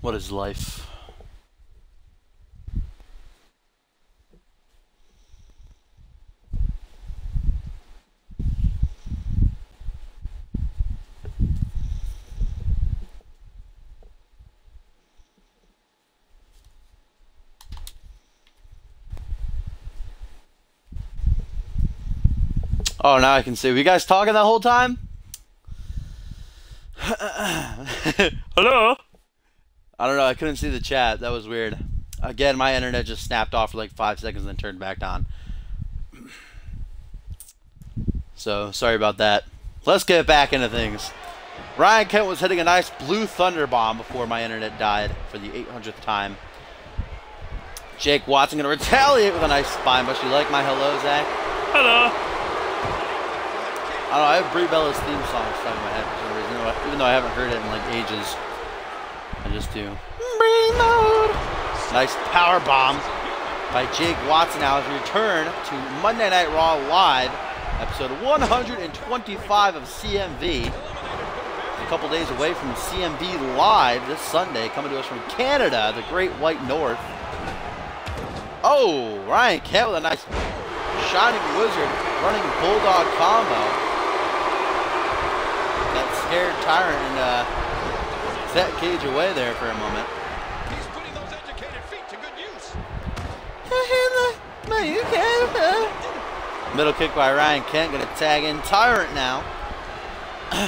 What is life? Oh, now I can see. Were you guys talking that whole time? Hello? I don't know. I couldn't see the chat. That was weird. Again, my internet just snapped off for like 5 seconds and then turned back on. So, sorry about that. Let's get back into things. Ryan Kent was hitting a nice blue thunder bomb before my internet died for the 800th time. Jake Watson going to retaliate with a nice spine buster. You like my hello, Zach? Hello. I don't know, I have Brie Bella's theme song stuck in my head for some reason, even though I haven't heard it in like ages. I just do. Nice power bomb by Jake Watson now as we return to Monday Night Raw Live, episode 125 of CMV. A couple days away from CMV Live this Sunday, coming to us from Canada, the Great White North. Oh, Ryan Kent with a nice Shining Wizard running Bulldog combo. That scared Tyrant and set Cage away there for a moment. He's putting those educated feet to good use. Middle kick by Ryan Kent, gonna tag in Tyrant now.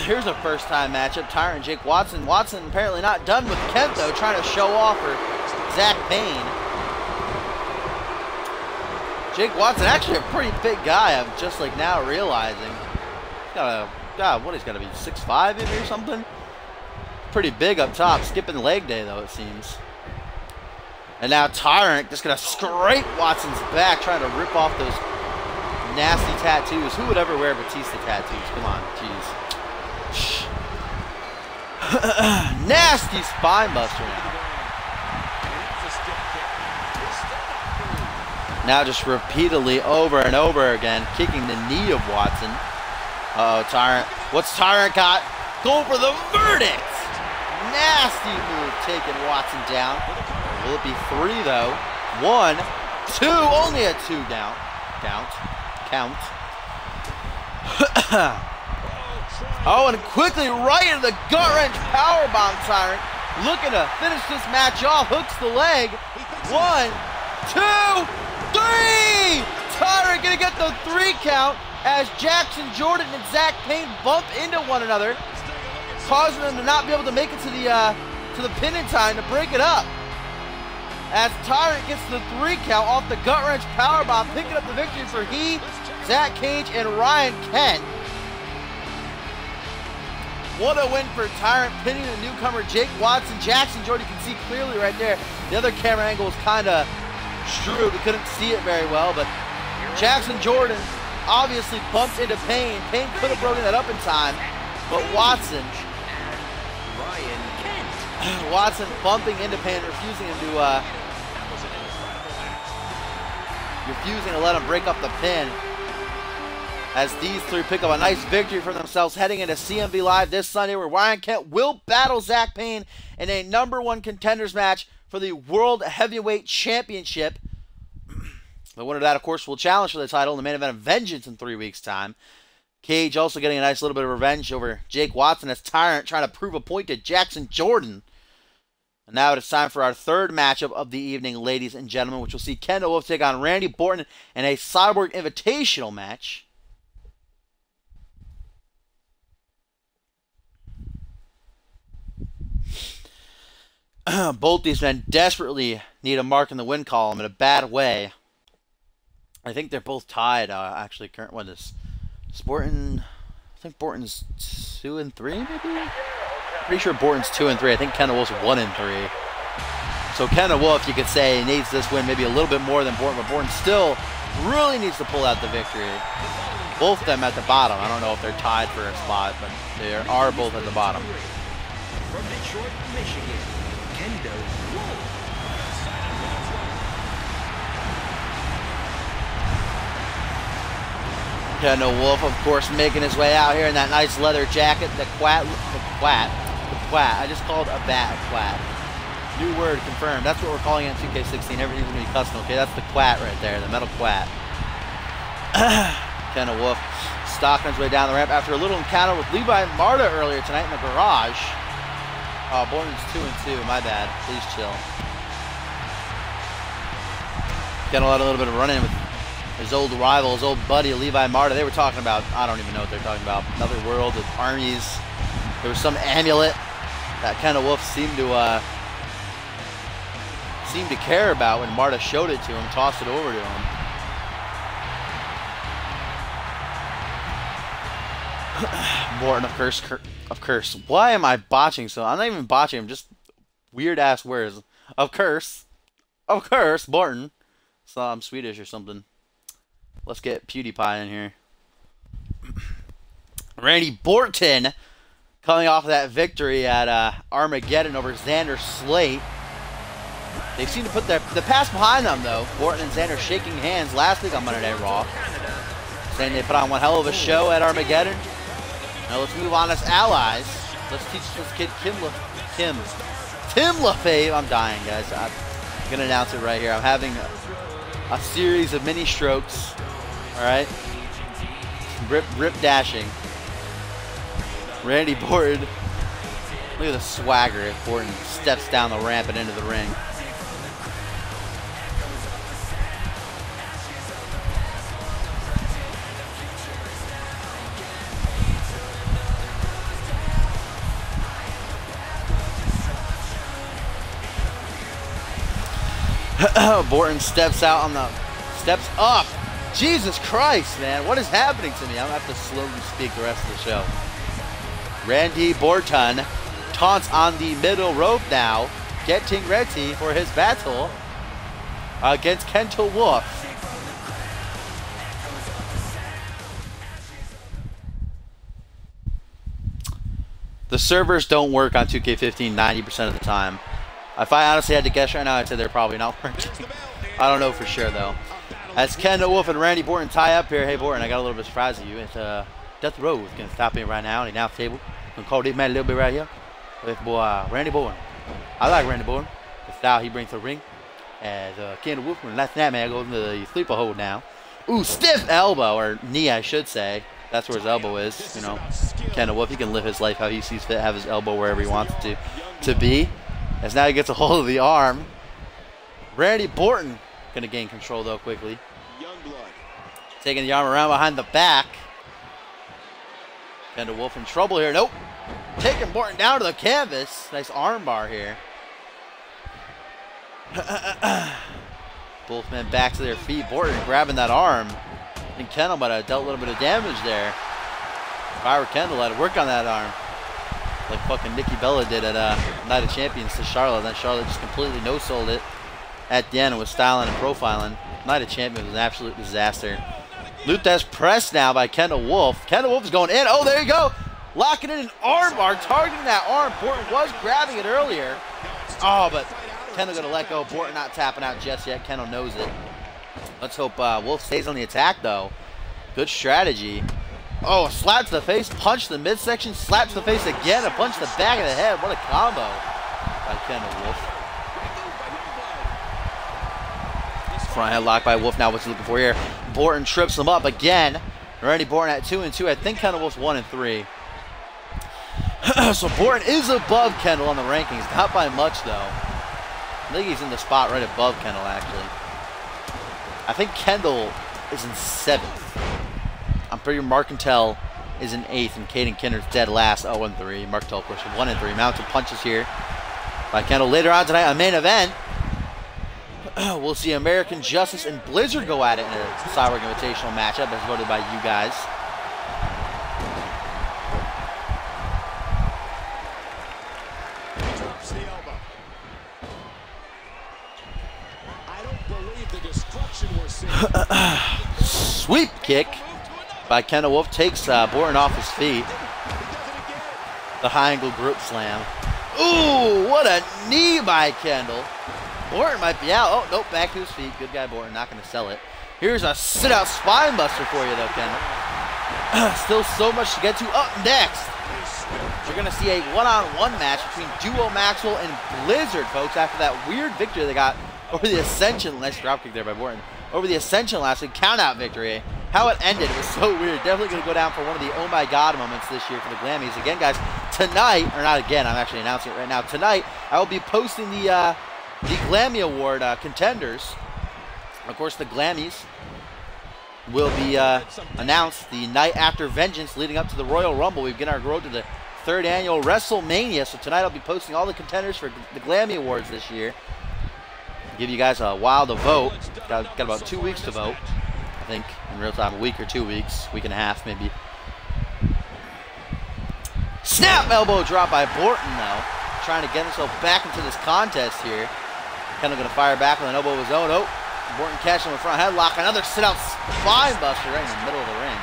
Here's a first time matchup. Tyrant and Jake Watson. Watson apparently not done with Kent though, trying to show off for Zach Payne. Jake Watson actually a pretty big guy, I'm just like now realizing. He's got a God, what, he's got to be 6'5" maybe or something? Pretty big up top. Skipping leg day, though, it seems. And now Tyrant just going to scrape Watson's back, trying to rip off those nasty tattoos. Who would ever wear Batista tattoos? Come on, jeez. Nasty spine buster now. Now just repeatedly over and over again, kicking the knee of Watson. Uh-oh, Tyrant. What's Tyrant got? Go for the verdict! Nasty move taking Watson down. Will it be 3, though? 1, 2, only a 2 down. Count. Oh, and quickly right into the gut-wrench powerbomb, Tyrant. Looking to finish this match off. Hooks the leg. 1, 2, 3! Tyrant gonna get the 3 count. As Jackson Jordan and Zach Payne bump into one another, causing them to not be able to make it to the pin in time to break it up. As Tyrant gets the 3 count off the gut-wrench powerbomb, picking up the victory for he, Zach Cage, and Ryan Kent. What a win for Tyrant, pinning the newcomer Jake Watson. Jackson Jordan, you can see clearly right there. The other camera angle was kind of screwed. We couldn't see it very well, but Jackson Jordan obviously bumped into Payne. Payne could have broken that up in time, but Watson bumping into Payne, refusing to let him break up the pin. As these three pick up a nice victory for themselves, heading into CMV Live this Sunday, where Ryan Kent will battle Zach Payne in a #1 contenders match for the World Heavyweight Championship. The winner of that, of course, will challenge for the title in the main event of Vengeance in 3 weeks' time. Cage also getting a nice little bit of revenge over Jake Watson as Tyrant trying to prove a point to Jackson Jordan. And now it's time for our third matchup of the evening, ladies and gentlemen, which will see Kendall Wolf take on Randy Orton in a Cyborg Invitational match. Both these men desperately need a mark in the win column in a bad way. I think they're both tied, actually. Current one is Borton. I think Borton's 2 and 3, maybe? Pretty sure Borton's 2 and 3. I think Kendall Wolf's 1 and 3. So Kendall Wolf, you could say, needs this win maybe a little bit more than Borton, but Borton still really needs to pull out the victory. Both of them at the bottom. I don't know if they're tied for a spot, but they are both at the bottom. From Detroit, Michigan, Kendall Wolf. Kendall Wolf, of course, making his way out here in that nice leather jacket. The quat. I just called a bat a quat. New word confirmed. That's what we're calling it in 2K16. Everything's going to be custom, okay? That's the quat right there, the metal quat. Kendall Wolf stalking his way down the ramp after a little encounter with Levi and Marta earlier tonight in the garage. Oh, Borton's 2-2. My bad. Please chill. Kendall had a little bit of run-in with his old rival, his old buddy, Levi and Marta. They were talking about, I don't even know what they're talking about. Another world of armies. There was some amulet that Kendall Wolf seemed to care about when Marta showed it to him, tossed it over to him. Borton, of course. Why am I botching so? I'm not even botching. I'm just weird ass words. Of course, Borton. So I'm Swedish or something. Let's get PewDiePie in here. Randy Borton coming off of that victory at Armageddon over Xander Slate. They seem to put the pass behind them, though. Borton and Xander shaking hands last week on Monday Night Raw, saying they put on one hell of a show at Armageddon. Now let's move on as allies. Let's teach this kid Tim LaFave. I'm dying, guys. I'm going to announce it right here. I'm having a series of mini strokes. All right? Rip dashing. Randy Borton. Look at the swagger if Borton steps down the ramp and into the ring. Borton steps up. Jesus Christ, man. What is happening to me? I'm going to have to slowly speak the rest of the show. Randy Borton taunts on the middle rope now, getting ready for his battle against Kendall Wolf. The servers don't work on 2K15 90% of the time. If I honestly had to guess right now, I'd say they're probably not working. I don't know for sure, though. As Kendall Wolf and Randy Borton tie up here. Hey, Borton, I got a little bit of surprise of you. It's Death Row is going to stop in right now on the announce table. I'm going to call this man a little bit right here. With boy, Randy Borton. I like Randy Borton. The style he brings to the ring. As Kendall Wolf, when last night, man, goes into the sleeper hold now. Ooh, stiff elbow, or knee, I should say. That's where his elbow is. You know, Kendall Wolf, he can live his life how he sees fit, have his elbow wherever he wants it to be. As now he gets a hold of the arm. Randy Borton going to gain control, though, quickly. Taking the arm around behind the back. Kendall Wolf in trouble here. Nope. Taking Borton down to the canvas. Nice arm bar here. Both men back to their feet. Borton grabbing that arm. I think Kendall might have dealt a little bit of damage there. If I were Kendall, I'd work on that arm. Like fucking Nikki Bella did at Night of Champions to Charlotte. Then Charlotte just completely no-sold it at the end and was styling and profiling. Night of Champions was an absolute disaster. Luthez pressed now by Kendall Wolf. Kendall Wolf is going in. Oh, there you go. Locking in an arm bar, targeting that arm. Borton was grabbing it earlier. Oh, but Kendall going to let go. Borton not tapping out just yet. Kendall knows it. Let's hope Wolf stays on the attack, though. Good strategy. Oh, slap to the face, punch the midsection, slap to the face again, a punch to the back of the head. What a combo by Kendall Wolf. Front headlock by Wolf. Now what's he looking for here? Borton trips him up again. Randy Borton at 2-2. I think Kendall Wolf's 1-3. So Borton is above Kendall on the rankings. Not by much, though. I think he's in the spot right above Kendall, actually. I think Kendall is in 7th. I'm pretty sure Marcantel is in 8th, and Caden Kinner's dead last, 0-3. Marcantel, of course, 1-3. Mounted punches here by Kendall. Later on tonight, a main event. We'll see American Justice and Blizzard go at it in a Cyborg Invitational matchup as voted by you guys. Sweep kick by Kendall Wolf takes Borton off his feet. The high angle grip slam. Ooh, what a knee by Kendall. Borton might be out. Oh, nope, back to his feet. Good guy, Borton. Not going to sell it. Here's a sit-out spine buster for you, though, Kendall. Still so much to get to. Up next, we're going to see a one-on-one match between Duo Maxwell and Blizzard, folks, after that weird victory they got over the Ascension. Nice dropkick there by Borton. Over the Ascension last week, count-out victory. How it ended was so weird. Definitely going to go down for one of the oh my god moments this year for the Glammies. Again, guys, tonight, or not again, I'm actually announcing it right now. Tonight, I will be posting the Glammy Award contenders. Of course, the Glammies will be announced the night after Vengeance leading up to the Royal Rumble. We begin our road to the 3rd annual WrestleMania. So tonight I'll be posting all the contenders for the Glammy Awards this year. Give you guys a while to vote. Got about 2 weeks to vote. I think in real time, a week or 2 weeks, week and a half maybe. Snap elbow drop by Borton though. Trying to get himself back into this contest here. Kendall gonna fire back with an elbow of his own. Oh, Borton catching him with front headlock. Another sit-out spine buster right in the middle of the ring.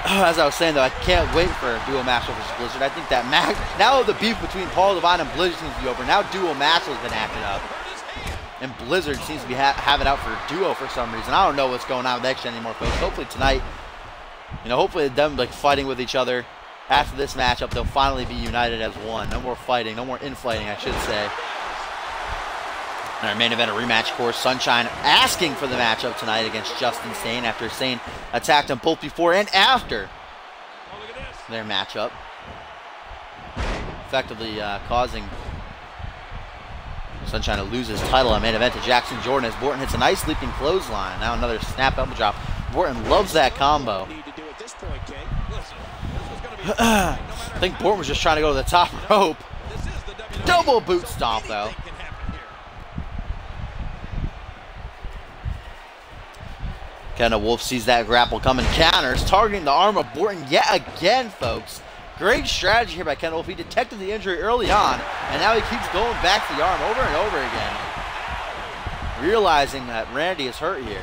As I was saying though, I can't wait for a Duo Maxwell versus Blizzard. I think that now the beef between Paul Devine and Blizzard seems to be over. Now Duo Maxwell's been acted up. And Blizzard seems to be have it out for Duo for some reason. I don't know what's going on with X anymore, folks. Hopefully tonight, hopefully them like fighting with each other. After this matchup, they'll finally be united as one. No more fighting, no more infighting, I should say. And our main event, a rematch, of course. Sunshine asking for the matchup tonight against Justin Sane after Sane attacked him both before and after their matchup. Effectively causing Sunshine to lose his title on main event to Jackson Jordan as Borton hits a nice leaping clothesline. Now another snap elbow drop. Borton loves that combo. I think Borton was just trying to go to the top rope. Double boot stomp though. Kendall Wolf sees that grapple coming, counters, targeting the arm of Borton yet again, folks. Great strategy here by Kendall Wolf. He detected the injury early on, and now he keeps going back to the arm over and over again. Realizing that Randy is hurt here.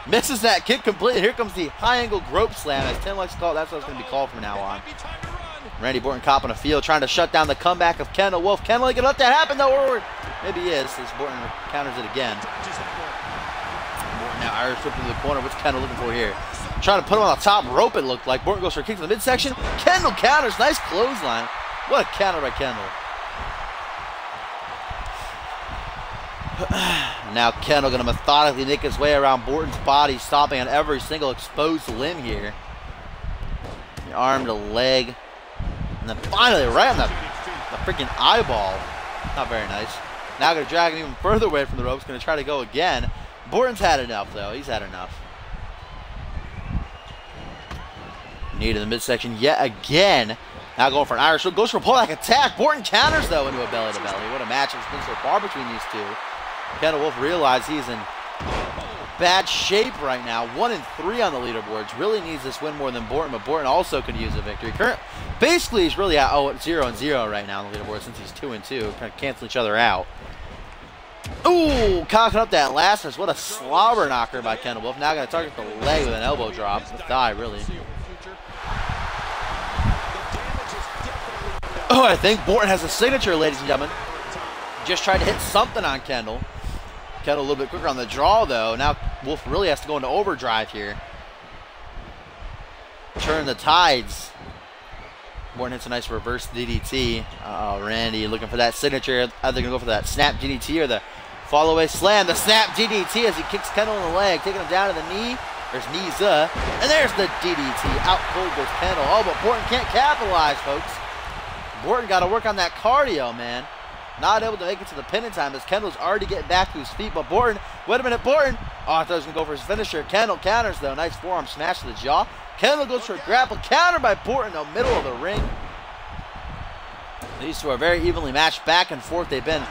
Misses that kick completely. Here comes the high-angle grope slam, as Tim likes to call it. That's what it's going to be called from now on. Randy Borton copping a field, trying to shut down the comeback of Kendall Wolf. Kendall ain't going to let that happen, though. Or maybe he is, as Borton counters it again. Borton now Irish whip into the corner. What's Kendall looking for here? Trying to put him on the top rope, it looked like. Borton goes for a kick to the midsection. Kendall counters. Nice clothesline. What a counter by Kendall. Now Kendall going to methodically make his way around Borton's body, stomping on every single exposed limb here. The arm to leg. And then finally right on the freaking eyeball. Not very nice. Now going to drag him even further away from the ropes. Going to try to go again. Borton's had enough though. He's had enough. Knee to the midsection yet again. Now going for an Irish whip. Goes for a pullback attack. Borton counters though into a belly-to-belly. What a match it's been so far between these two. Kendall Wolf realized he's in bad shape right now. 1-3 on the leaderboards. Really needs this win more than Borton, but Borton also could use a victory. Basically, he's really at 0-0 right now on the leaderboard since he's 2-2. Kind of cancel each other out. Ooh, cocking up that last miss. What a slobber knocker by Kendall Wolf. Now going to target the leg with an elbow drop. The thigh, really. Oh, I think Borton has a signature, ladies and gentlemen. Just tried to hit something on Kendall. Kendall a little bit quicker on the draw, though. Now Wolf really has to go into overdrive here. Turn the tides. Borton hits a nice reverse DDT. Randy looking for that signature. Either going to go for that snap DDT or the fall-away slam. The snap DDT as he kicks Kendall in the leg, taking him down to the knee. There's knees up. And there's the DDT. Out cold goes Kendall. Oh, but Borton can't capitalize, folks. Borton got to work on that cardio, man. Not able to make it to the pin in time as Kendall's already getting back to his feet. But Borton, wait a minute, Borton. Oh, I thought he was going to go for his finisher. Kendall counters, though. Nice forearm smash to the jaw. Kendall goes for a grapple. Counter by Borton in the middle of the ring. These two are very evenly matched back and forth. They've been.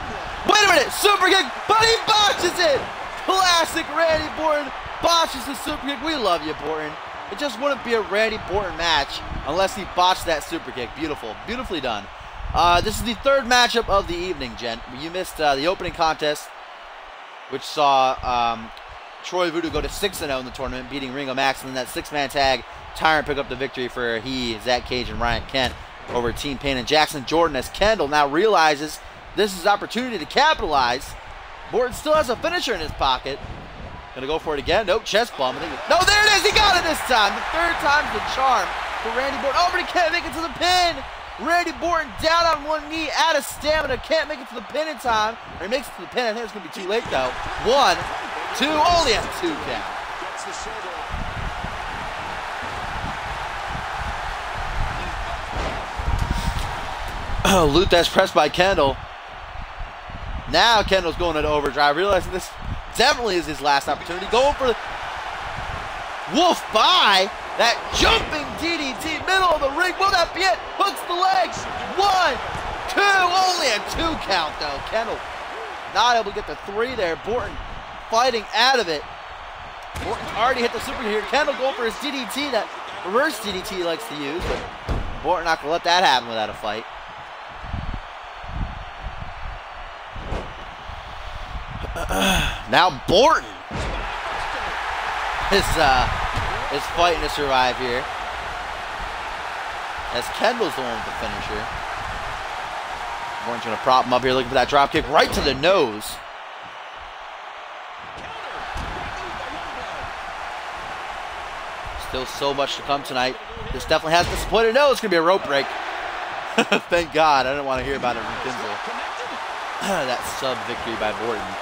Wait a minute, super kick, but he botches it. Classic Randy Borton botches the super kick. We love you, Borton. It just wouldn't be a Randy Borton match unless he botched that super kick. Beautiful, beautifully done. This is the third matchup of the evening, gent. You missed the opening contest, which saw Troy Voodoo go to 6-0 in the tournament, beating Ringo Max, and then that six-man tag, Tyrant pick up the victory for Zach Cage, and Ryan Kent over Team Pain and Jackson Jordan, as Kendall now realizes this is his opportunity to capitalize. Borton still has a finisher in his pocket. Gonna go for it again. Nope, chest bump. No, there it is. He got it this time. The third time's the charm for Randy Borton. Oh, but he can't make it to the pin. Randy Orton down on one knee, out of stamina, can't make it to the pin in time. Or he makes it to the pin, I think it's going to be too late though. 1, 2, only a 2 count. Luthes pressed by Kendall. Now Kendall's going into overdrive, realizing this definitely is his last opportunity. Going for the wolf by that jumping DDT, middle of the ring. Will that be it? Hooks the legs. 1, 2, only a 2 count though. Kendall not able to get the 3 there. Orton fighting out of it. Orton's already hit the super here. Kendall going for his DDT, that reverse DDT he likes to use, but Orton not gonna let that happen without a fight. Now Orton is fighting to survive here, as Kendall's the one with the finisher. Orton's gonna prop him up here, looking for that drop kick right to the nose. Still so much to come tonight. This definitely has disappointed. No, it's gonna be a rope break. Thank God, I didn't want to hear about it from Kinsel. That sub victory by Orton.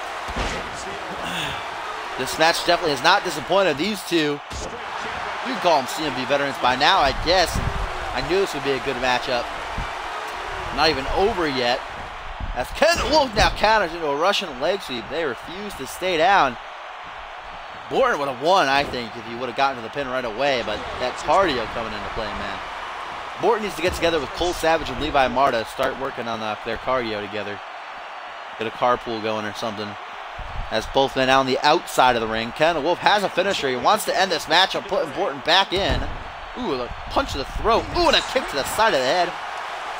This match definitely has not disappointed. These two, you can call them CMV veterans by now, I guess. I knew this would be a good matchup. Not even over yet. As Kendall Wolf now counters into a Russian leg sweep. They refuse to stay down. Orton would have won, I think, if he would have gotten to the pin right away, but that cardio coming into play, man. Orton needs to get together with Cole Savage and Levi Marta, start working on their cardio together. Get a carpool going or something. As both men out on the outside of the ring. Kendall Wolf has a finisher. He wants to end this match on putting Orton back in. Ooh, a punch to the throat. Ooh, and a kick to the side of the head.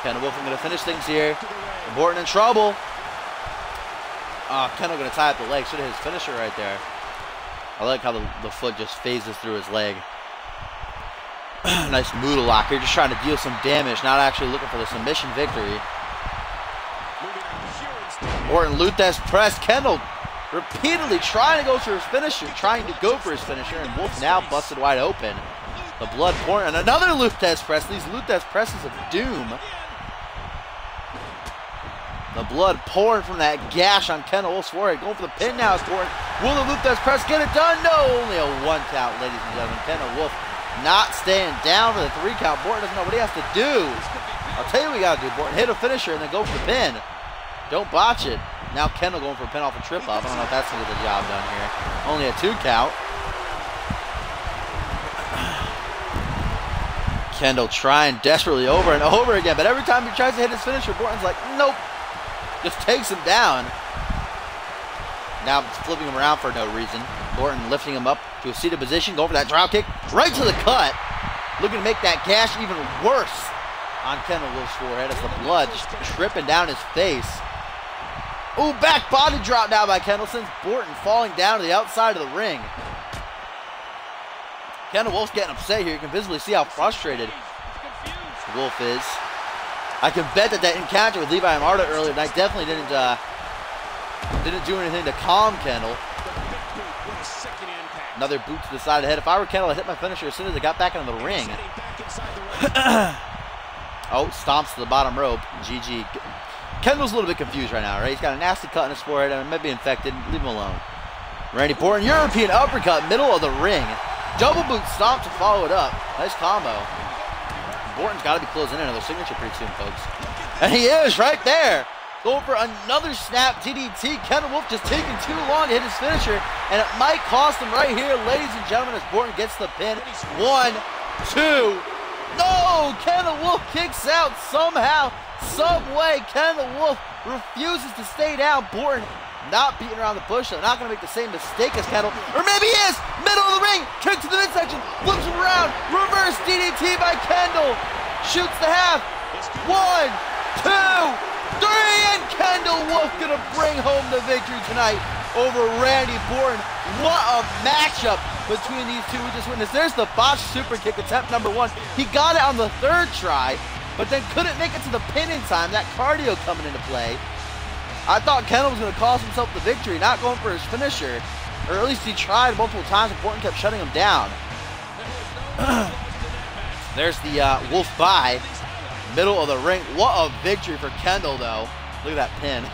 Kendall Wolf going to finish things here. Orton in trouble. Kendall going to tie up the leg. Should have his finisher right there. I like how the foot just phases through his leg. Nice Moodle lock here. Just trying to deal some damage. Not actually looking for the submission victory. Orton Luthes press. Kendall repeatedly trying to go for his finisher, and Wolf now busted wide open. The blood pouring, and another Luthes press. These Luthes presses of doom. The blood pouring from that gash on Kendall Wolf's forehead. Going for the pin now. It's Orton. Will the Luthes press get it done? No, only a 1 count, ladies and gentlemen. Kendall Wolf not staying down for the 3 count. Orton doesn't know what he has to do. I'll tell you what we got to do, Orton. Hit a finisher and then go for the pin. Don't botch it. Now Kendall going for a pin off a trip up. I don't know if that's going to get the job done here. Only a 2 count. Kendall trying desperately over and over again, but every time he tries to hit his finisher, Orton's like, nope. Just takes him down. Now flipping him around for no reason. Orton lifting him up to a seated position, going for that drop kick right to the cut. Looking to make that gash even worse on Kendall Wolf's forehead as the blood just dripping down his face. Ooh, back body drop now by Kendall, sends Orton falling down to the outside of the ring. Kendall Wolf's getting upset here. You can visibly see how frustrated Wolf is. I can bet that encounter with Levi and Marta earlier tonight definitely didn't do anything to calm Kendall. Another boot to the side of the head. If I were Kendall, I'd hit my finisher as soon as I got back into the ring. Oh, stomps to the bottom rope. GG. Kendall's a little bit confused right now, right? He's got a nasty cut in his forehead and it might be infected. Leave him alone. Randy Orton, European uppercut, middle of the ring. Double boot stomp to follow it up. Nice combo. Orton's got to be closing in another signature pretty soon, folks. And he is right there. Going for another snap DDT. Kendall Wolf just taking too long to hit his finisher. And it might cost him right here, ladies and gentlemen, as Orton gets the pin. 1, 2. No! Kendall Wolf kicks out somehow, some way. Kendall Wolf refuses to stay down. Orton not beating around the bush. They're not going to make the same mistake as Kendall. Or maybe he is! Middle of the ring! Kick to the midsection! Flips him around! Reverse DDT by Kendall! Shoots the half! 1, 2, 3! And Kendall Wolf going to bring home the victory tonight over Randy Orton. What a matchup between these two we just witnessed. There's the botched super kick attempt number 1. He got it on the 3rd try, but then couldn't make it to the pin in time. That cardio coming into play. I thought Kendall was going to cost himself the victory, not going for his finisher. Or at least he tried multiple times, and Orton kept shutting him down. There's the Wolf by. Middle of the ring. What a victory for Kendall, though. Look at that pin.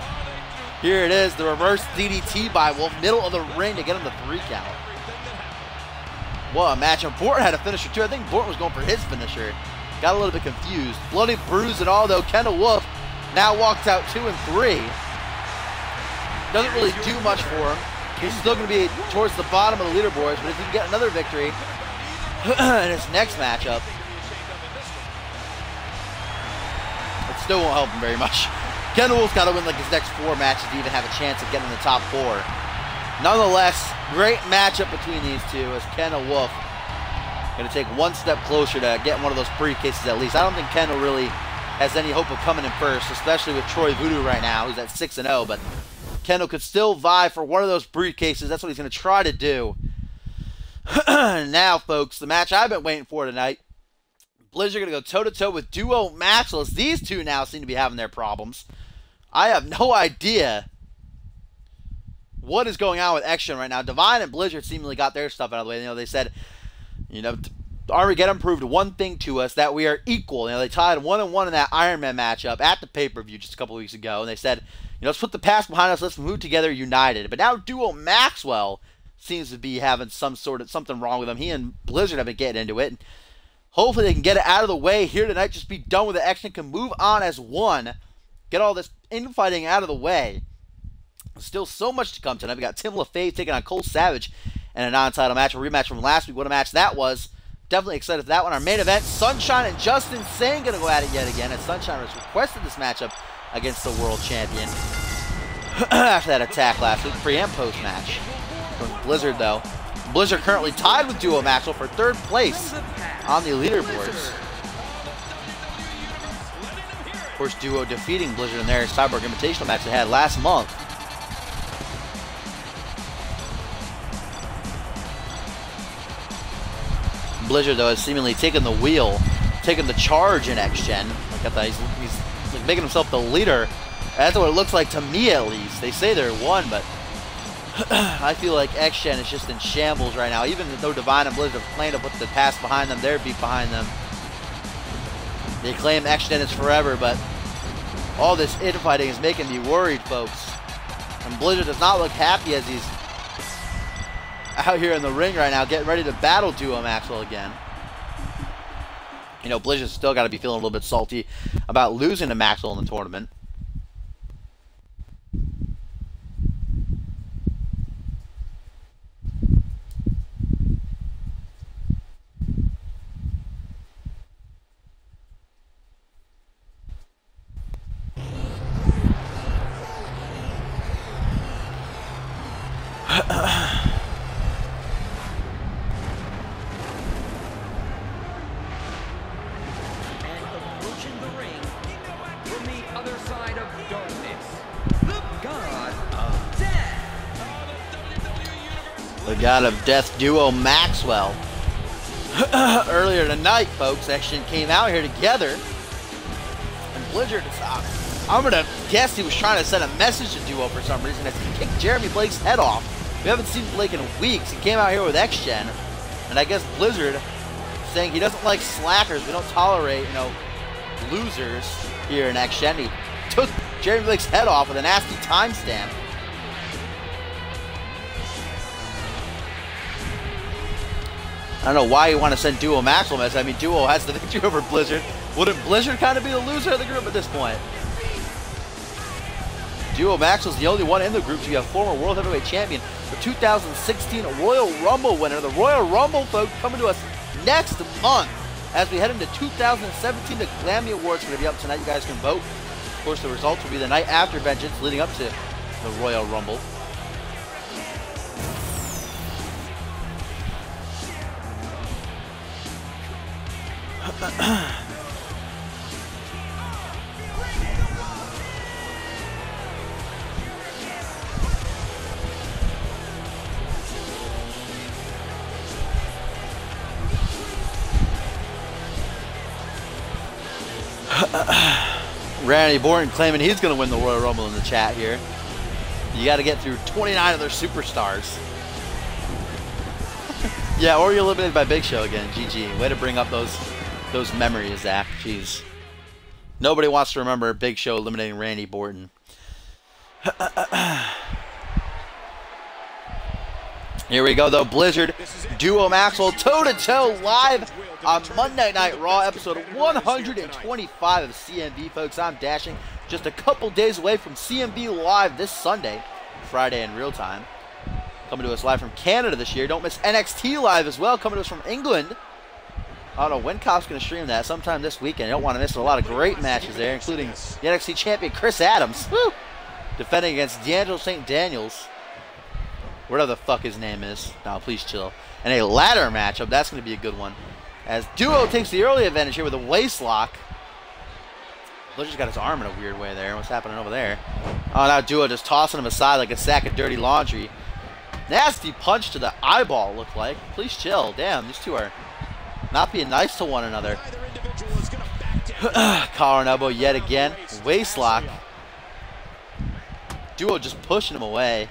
Here it is, the reverse DDT by Wolf. Middle of the ring to get him the 3 count. What a match. And Borton had a finisher, too. I think Borton was going for his finisher. Got a little bit confused. Bloody bruise and all, though. Kendall Wolf now walks out 2 and 3. Doesn't really do much for him. He's still going to be towards the bottom of the leaderboards, but if he can get another victory in his next matchup, it still won't help him very much. Kendall Wolf's got to win like his next 4 matches to even have a chance of getting in the top 4. Nonetheless, great matchup between these two as Kendall Wolf going to take 1 step closer to getting one of those briefcases at least. I don't think Kendall really has any hope of coming in first, especially with Troy Voodoo right now. He's at 6-0, but Kendall could still vie for one of those briefcases. That's what he's going to try to do. Now, folks, the match I've been waiting for tonight. Blizzard going to go toe-to-toe with Duo Maxwell. As these two now seem to be having their problems. I have no idea what is going on with Action right now. Divine and Blizzard seemingly got their stuff out of the way. You know, they said, you know, Armageddon proved one thing to us, that we are equal. You know, they tied 1-1 in that Iron Man matchup at the pay-per-view just a couple weeks ago. And they said, you know, let's put the past behind us. Let's move together united. But now Duo Maxwell seems to be having something wrong with him. He and Blizzard have been getting into it. Hopefully they can get it out of the way here tonight. Just be done with the Action, can move on as one. Get all this infighting out of the way. Still so much to come tonight. We got Tim LaFave taking on Cole Savage in a non-title match, a rematch from last week. What a match that was. Definitely excited for that one. Our main event, Sunshine and Justin Sane going to go at it yet again. And Sunshine has requested this matchup against the world champion after that attack last week. Pre and post match from Blizzard, though. Blizzard currently tied with Duo Maxwell for 3rd place on the leaderboards. Of course, Duo defeating Blizzard in their Cyborg Invitational match they had last month. Blizzard, though, has seemingly taken the wheel, taken the charge in X-Gen. Look at that, he's like making himself the leader. That's what it looks like to me, at least. They say they're 1, but I feel like X-Gen is just in shambles right now. Even though Divine and Blizzard have claimed to put the past behind them, their beat behind them. They claim X-Gen is forever, but all this infighting is making me worried, folks. And Blizzard does not look happy as he's out here in the ring right now, getting ready to battle Duo Maxwell again. You know, Blizzard's still got to be feeling a little bit salty about losing to Maxwell in the tournament. The God of Death, Duo Maxwell. Earlier tonight, folks, Action came out here together. And Blizzard, I'm going to guess he was trying to send a message to Duo for some reason as he kicked Jeremy Blake's head off. We haven't seen Blake in weeks. He came out here with X-Gen. And I guess Blizzard saying he doesn't like slackers. We don't tolerate, you know, losers here in X-Gen. He took Jeremy Blake's head off with a nasty timestamp. I don't know why you want to send Duo Maxwell mess. I mean, Duo has the victory over Blizzard. Wouldn't Blizzard kind of be the loser of the group at this point? Duo Maxwell's the only one in the group to be a former World Heavyweight Champion, the 2016 Royal Rumble winner. The Royal Rumble, folks, coming to us next month as we head into 2017. The Glammy Awards are going to be up tonight. You guys can vote. Of course, the results will be the night after Vengeance, leading up to the Royal Rumble. Randy Borton claiming he's going to win the Royal Rumble in the chat here. You got to get through 29 of their superstars. Yeah, or you're eliminated by Big Show again. GG. Way to bring up those memories, Zach. Jeez. Nobody wants to remember Big Show eliminating Randy Orton. Here we go, though. Blizzard, Duo Maxwell, toe-to-toe live on Monday Night Raw, episode 125 of CMV, folks. I'm Dashing, just a couple days away from CMV Live this Sunday, Friday in real time. Coming to us live from Canada this year. Don't miss NXT Live as well, coming to us from England. I don't know when Cops going to stream that, sometime this weekend. You don't want to miss a lot of great matches there, including the NXT champion Chris Adams, woo, defending against D'Angelo St. Daniels. Whatever the fuck his name is. No, please chill. And a ladder matchup. That's going to be a good one. As Duo takes the early advantage here with a waist lock. Blizzard's got his arm in a weird way there. What's happening over there? Oh, now Duo just tossing him aside like a sack of dirty laundry. Nasty punch to the eyeball, looked like. Please chill. Damn, these two are not being nice to one another. Collar and elbow yet again. Waist lock. Duo just pushing him away.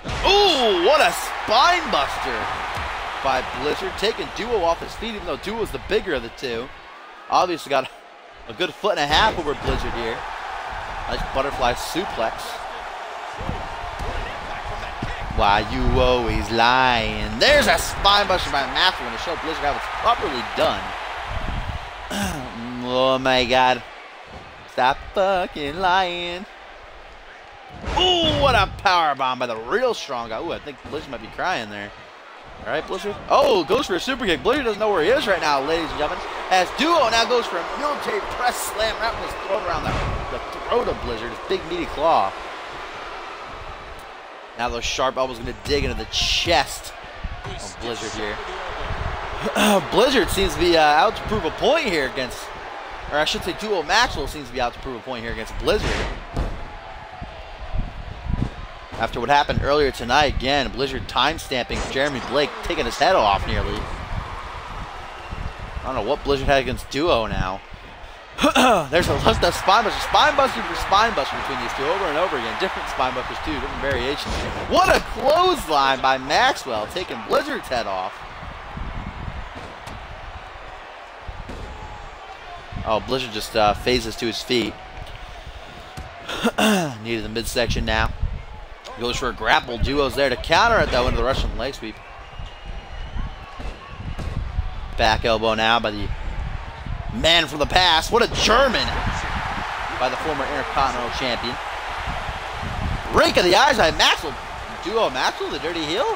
Ooh, what a spine buster by Blizzard, taking Duo off his feet, even though Duo's the bigger of the two. Obviously got a good foot and a half over Blizzard here. Nice butterfly suplex. Why you always lying? There's a spine buster by Maxwell to show Blizzard how it's properly done. Oh my god. Stop fucking lying. Ooh, what a powerbomb by the real strong guy. Ooh, I think Blizzard might be crying there. All right, Blizzard. Oh, goes for a super kick. Blizzard doesn't know where he is right now, ladies and gentlemen. As Duo now goes for a military press slam, wrapping his throat around the throat of Blizzard, his big meaty claw. Now those sharp elbows going to dig into the chest of Blizzard here. Blizzard seems to be out to prove a point here against, or I should say Duo Maxwell seems to be out to prove a point here against Blizzard. After what happened earlier tonight, again, Blizzard time-stamping Jeremy Blake, taking his head off nearly. I don't know what Blizzard had against Duo now. There's a spine buster for spine buster between these two over and over again. Different spine busters too, different variations. What a clothesline by Maxwell, taking Blizzard's head off. Oh, Blizzard just phases to his feet. Needed the midsection now. Goes for a grapple. Duo's there to counter it, though, into the Russian leg sweep. Back elbow now by the man from the past. What a German by the former Intercontinental Champion. Rake of the eyes by Maxwell. Duo Maxwell, the dirty heel?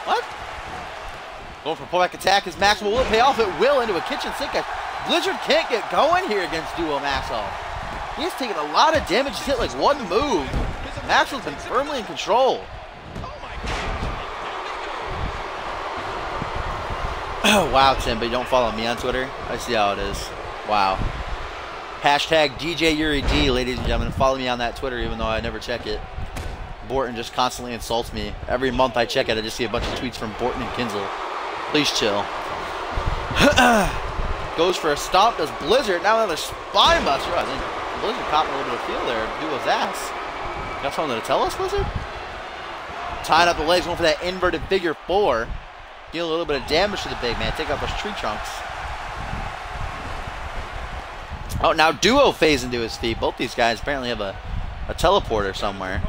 What? Going for a pullback attack as Maxwell will pay off. It will into a kitchen sink. Blizzard can't get going here against Duo Maxwell. He has taken a lot of damage. He's hit like one move. Maxwell's been firmly in control. Wow, Tim, but you don't follow me on Twitter? I see how it is. Wow. Hashtag DJ Yuri D, ladies and gentlemen. Follow me on that Twitter, even though I never check it. Borton just constantly insults me. Every month I check it, I just see a bunch of tweets from Borton and Kinzel. Please chill. Goes for a stomp, does Blizzard. Now another spine buster. I think Blizzard caught a little bit of feel there. Duo's ass. Got something to tell us, Blizzard? Tying up the legs, going for that inverted figure four. Dealing a little bit of damage to the big man. Take out those tree trunks. Oh, now Duo phased into his feet. Both these guys apparently have a teleporter somewhere.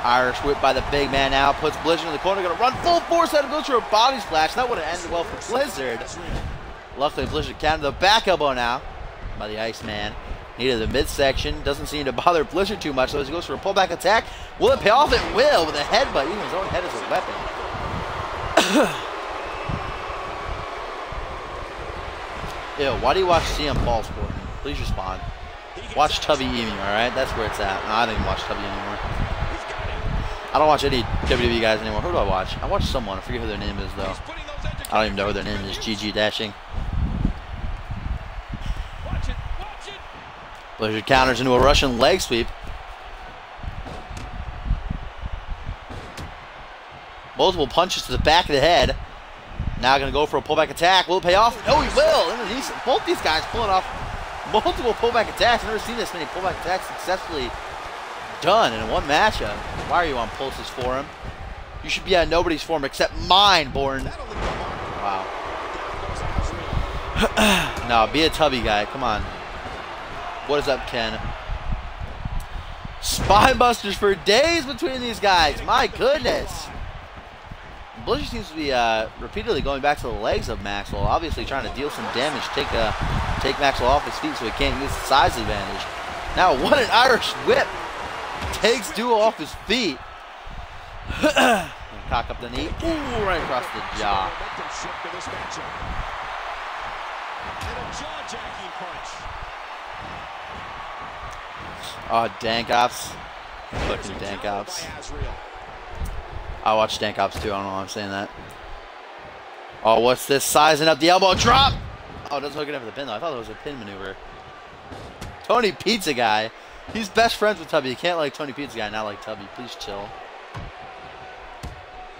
Irish whip by the big man now. Puts Blizzard in the corner. Going to run full force at him. Goes for a body splash. That would have ended well for Blizzard. Luckily, Blizzard countered the back elbow now by the Iceman. Needed the midsection. Doesn't seem to bother Blizzard too much, so as he goes for a pullback attack. Will it pay off? It will, with a headbutt. Using his own head as a weapon. Ew, why do you watch CM Paul Sport? Please respond. Watch Tubby Emu, alright? That's where it's at. No, I don't even watch Tubby anymore. I don't watch any WWE guys anymore. Who do I watch? I watch someone. I forget who their name is, though. I don't even know who their name is. GG Dashing. Blizzard counters into a Russian leg sweep. Multiple punches to the back of the head. Now going to go for a pullback attack. Will it pay off? No, he will. Both these guys pulling off multiple pullback attacks. I've never seen this many pullback attacks successfully done in one matchup. Why are you on Pulse's forum? You should be on nobody's forum except mine, Born. Wow. No, be a Tubby guy. Come on. What is up, Ken? Spine busters for days between these guys. My goodness. Blizzard seems to be repeatedly going back to the legs of Maxwell. Obviously trying to deal some damage. Take Maxwell off his feet so he can't use the size advantage. Now, what an Irish whip. Takes Duo off his feet. Cock up the knee. Ooh, right across the jaw. Oh, Dank Ops. Fucking Dank Ops. I watch Dank Ops too. I don't know why I'm saying that. Oh, what's this? Sizing up the elbow drop. Oh, it doesn't hook it in for the pin though. I thought it was a pin maneuver. Tony Pizza Guy. He's best friends with Tubby. You can't like Tony Pizza Guy, not like Tubby. Please chill.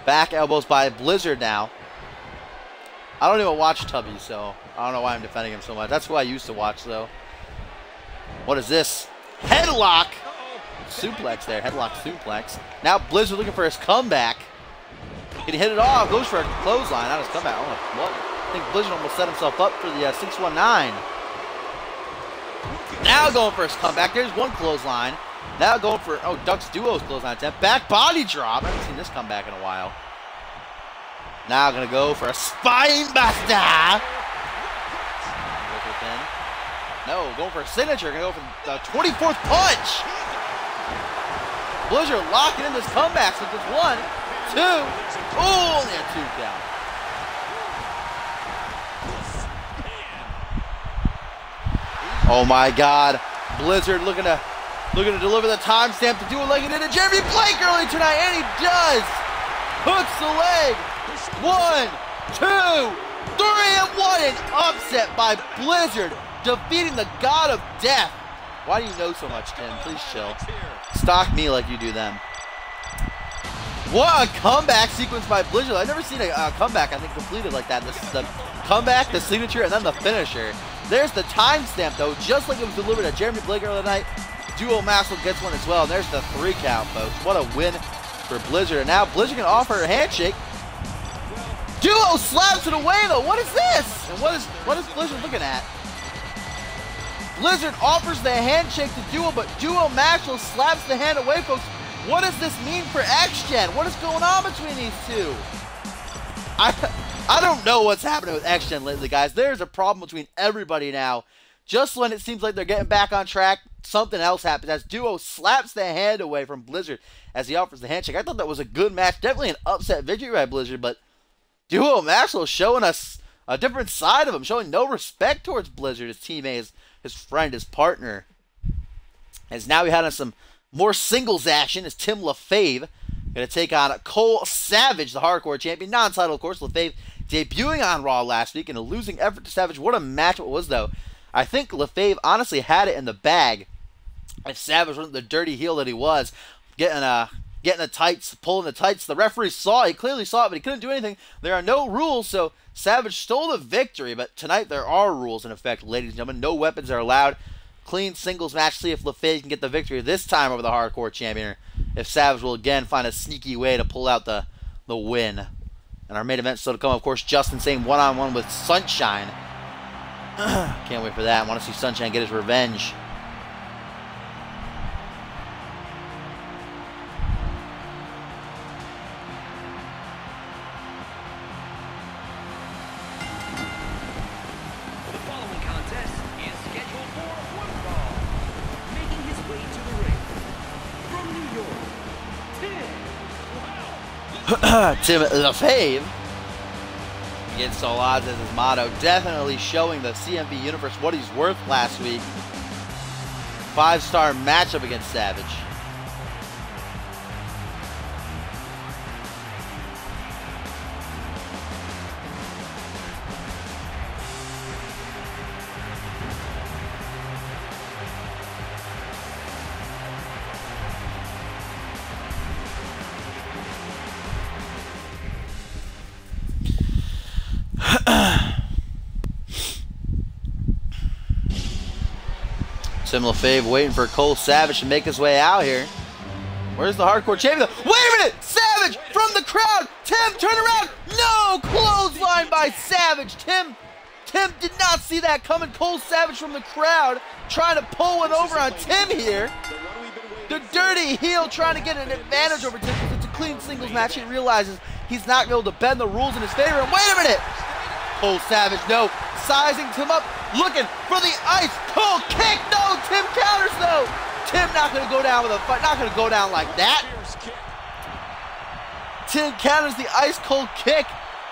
Back elbows by Blizzard now. I don't even watch Tubby, so I don't know why I'm defending him so much. That's who I used to watch, though. What is this? Headlock! Suplex there. Headlock suplex. Now Blizzard looking for his comeback. He hit it off. Goes for a clothesline. Not his comeback. I think Blizzard almost set himself up for the 619. Now going for his comeback. There's one clothesline. Now going for, oh, Ducks Duo's clothesline attempt. Back body drop. I haven't seen this comeback in a while. Now going to go for a spine buster. Go for a pin. No, going for a signature. Going to go for the 24th punch. Blizzard locking in this comeback. So it's 1, 2. Oh, only a 2 count. Oh my God. Blizzard looking to deliver the timestamp to do it like he did to Jeremy Blake early tonight, and he does. Hooks the leg. 1, 2, 3, and 1. An upset by Blizzard, defeating the God of Death. Why do you know so much, Tim? Please chill. Stalk me like you do them. What a comeback sequence by Blizzard. I've never seen a comeback, I think, completed like that. This is the comeback, the signature, and then the finisher. There's the timestamp, though, just like it was delivered at Jeremy Blake earlier tonight. Duo Maxwell gets one as well, and there's the 3 count, folks. What a win for Blizzard. And now Blizzard can offer a handshake. Duo slaps it away, though. What is this? And what is Blizzard looking at? Blizzard offers the handshake to Duo, but Duo Maxwell slaps the hand away, folks. What does this mean for X-Gen? What is going on between these two? I don't know what's happening with X-Gen lately, guys. There's a problem between everybody now. Just when it seems like they're getting back on track, something else happens as Duo slaps the hand away from Blizzard as he offers the handshake. I thought that was a good match. Definitely an upset victory by Blizzard, but Duo Maxwell showing us a different side of him, showing no respect towards Blizzard, his teammate, his friend, his partner. As now we had some more singles action as Tim LaFave going to take on Cole Savage, the Hardcore Champion. Non-title, of course. LaFave debuting on Raw last week in a losing effort to Savage. What a match it was, though. I think LaFave honestly had it in the bag. If Savage wasn't the dirty heel that he was, getting the tights, pulling the tights. The referee saw it. He clearly saw it, but he couldn't do anything. There are no rules, so Savage stole the victory. But tonight there are rules in effect, ladies and gentlemen. No weapons are allowed. Clean singles match. See if LaFave can get the victory this time over the Hardcore Champion. Or if Savage will again find a sneaky way to pull out the win. And our main event still to come, of course, Justin saying one-on-one with Sunshine. Can't wait for that. I want to see Sunshine get his revenge. The following contest is scheduled for one fall. Making his way to the ring from New York, Tim LaFave. Against all odds as his motto. Definitely showing the CMV universe what he's worth last week. 5-star matchup against Savage. Tim LaFave waiting for Cole Savage to make his way out here. Where's the Hardcore Champion? Wait a minute! Savage! Savage from the crowd. Tim, turn around. No, clothesline by Savage. Tim did not see that coming. Cole Savage from the crowd trying to pull one over on Tim here. The dirty heel trying to get an advantage over Tim because it's a clean singles match. He realizes he's not going to be able to bend the rules in his favor. And wait a minute. Cole Savage, no. Sizing Tim up, looking for the ice cold kick. No, Tim counters though. Tim not going to go down with a fight. Not going to go down like that. Tim counters the ice cold kick.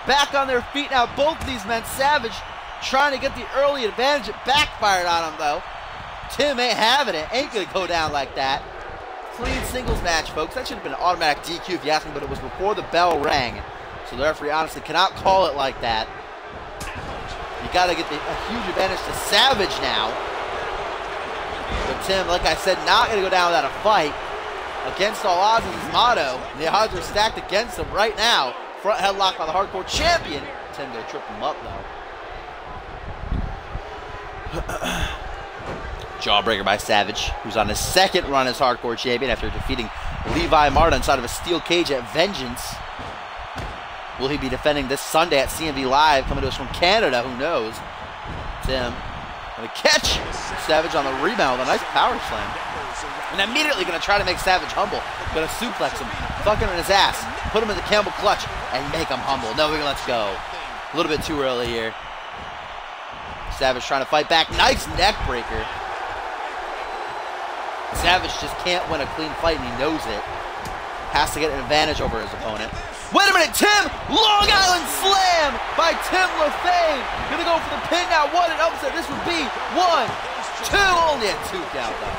Back on their feet now. Both of these men, Savage trying to get the early advantage. It backfired on him though. Tim ain't having it. Ain't going to go down like that. Clean singles match, folks. That should have been an automatic DQ if you ask me, but it was before the bell rang. So the referee honestly cannot call it like that. You got to get a huge advantage to Savage now. But Tim, like I said, not going to go down without a fight. Against all odds is his motto. The odds are stacked against him right now. Front headlock by the Hardcore Champion. Tim going to trip him up, though. Jawbreaker by Savage, who's on his second run as Hardcore Champion after defeating Levi Marta inside of a steel cage at Vengeance. Will he be defending this Sunday at CMV Live, coming to us from Canada? Who knows? Tim going to catch Savage on the rebound with a nice power slam. And immediately going to try to make Savage humble. Going to suplex him, fuck him in his ass, put him in the Campbell clutch, and make him humble. No, let's go. A little bit too early here. Savage trying to fight back. Nice neck breaker. Savage just can't win a clean fight, and he knows it. Has to get an advantage over his opponent. Wait a minute, Tim! Long Island Slam by Tim LaFave. Gonna go for the pin now. What an upset this would be. 1, 2, only a 2 count though.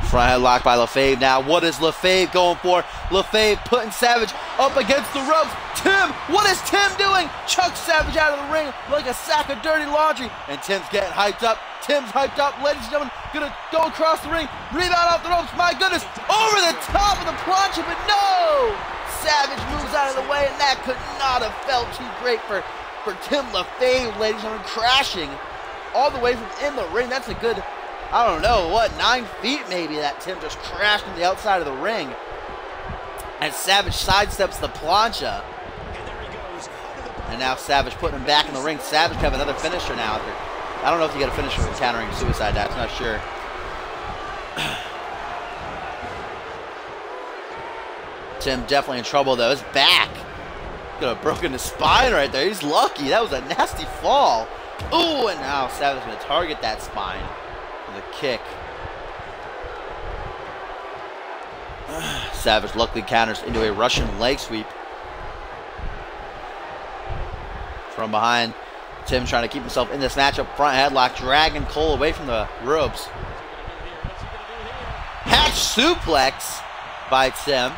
Front headlock by LaFave now. What is LaFave going for? LaFave putting Savage up against the ropes. Tim, what is Tim doing? Chucks Savage out of the ring like a sack of dirty laundry. And Tim's getting hyped up. Tim's hyped up. Ladies and gentlemen, gonna go across the ring. Rebound off the ropes. My goodness. Over the top of the plancha, but no! Savage moves out of the way, and that could not have felt too great for Tim LaFave, ladies and gentlemen, crashing all the way from in the ring. That's a good, I don't know, what, 9 feet maybe that Tim just crashed into the outside of the ring. And Savage sidesteps the plancha. And now Savage putting him back in the ring. Savage have another finisher now. I don't know if you get a finisher for countering suicide dive. I'm not sure. Tim definitely in trouble though. His back could have broken his spine right there. He's lucky. That was a nasty fall. Ooh, and now Savage going to target that spine with a kick. Savage luckily counters into a Russian leg sweep. From behind, Tim trying to keep himself in this matchup. Front headlock, dragging Cole away from the ropes. Hatch suplex by Tim.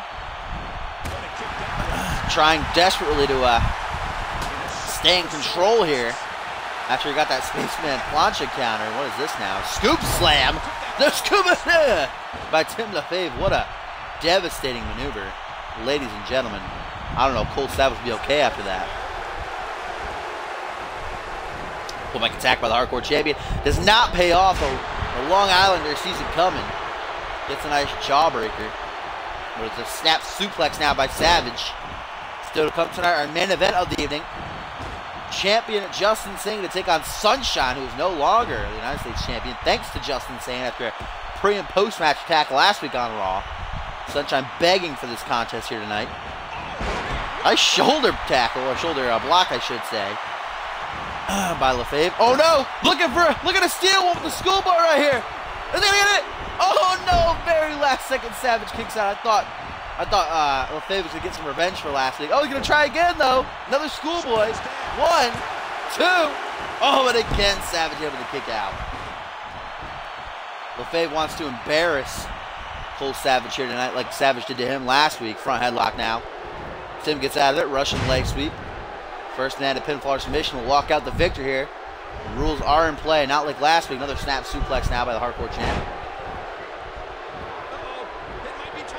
Trying desperately to stay in control here. After he got that Spaceman plancha counter. What is this now? Scoop slam. The scoop by Tim LaFave. What a devastating maneuver. Ladies and gentlemen, I don't know if Cole Savage will be okay after that. Pullback attack by the Hardcore Champion. Does not pay off. The Long Islander sees it coming. Gets a nice jawbreaker. But it's a snap suplex now by Savage. Still to come tonight, our main event of the evening. Champion Justin Singh to take on Sunshine, who is no longer the United States champion, thanks to Justin Singh after a pre- and post-match attack last week on Raw. Sunshine begging for this contest here tonight. Nice shoulder tackle, or shoulder block, I should say, by LaFave. Oh no! Look at a steal one with the schoolboy right here. Is he gonna get it? Oh no! Very last second, Savage kicks out. I thought LaFave was gonna get some revenge for last week. Oh, he's gonna try again though. Another schoolboy. 1, 2. Oh, and again, Savage able to kick out. LaFave wants to embarrass Cole Savage here tonight, like Savage did to him last week. Front headlock now. Tim gets out of it. Russian leg sweep. First man to pinfall or submission will walk out the victor here. The rules are in play, not like last week. Another snap suplex now by the Hardcore Champ.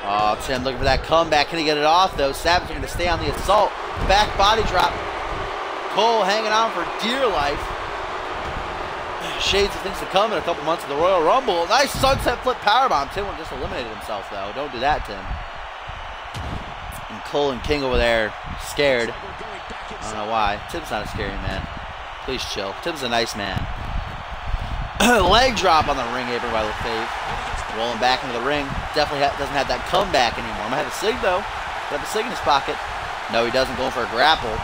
Oh, Tim looking for that comeback. Can he get it off, though? Savage going to stay on the assault. Back body drop. Cole hanging on for dear life. Shades of things to come in a couple months of the Royal Rumble. Nice sunset flip powerbomb. Tim just eliminated himself, though. Don't do that, Tim. And Cole and King over there, scared. I don't know why. Tim's not a scary man. Please chill. Tim's a nice man. Leg drop on the ring apron by LaFave. Rolling back into the ring. Definitely doesn't have that comeback anymore. Might have a Sig, though. Might have a Sig in his pocket. No, he doesn't. Going for a grapple.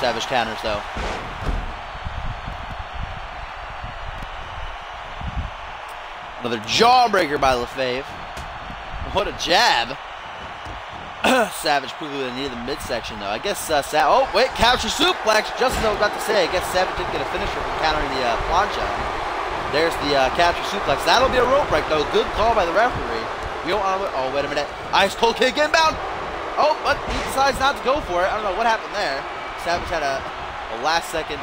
Savage counters, though. Another jawbreaker by LaFave. What a jab. Savage quickly with a knee to the midsection, though. I guess, oh, wait, couch suplex. Just as I was about to say, I guess Savage didn't get a finisher from countering the plancha. There's the couch suplex. That'll be a rope break, though. Good call by the referee. We don't want to, oh, wait a minute. Ice cold kick inbound. Oh, but he decides not to go for it. I don't know what happened there. Savage had a last second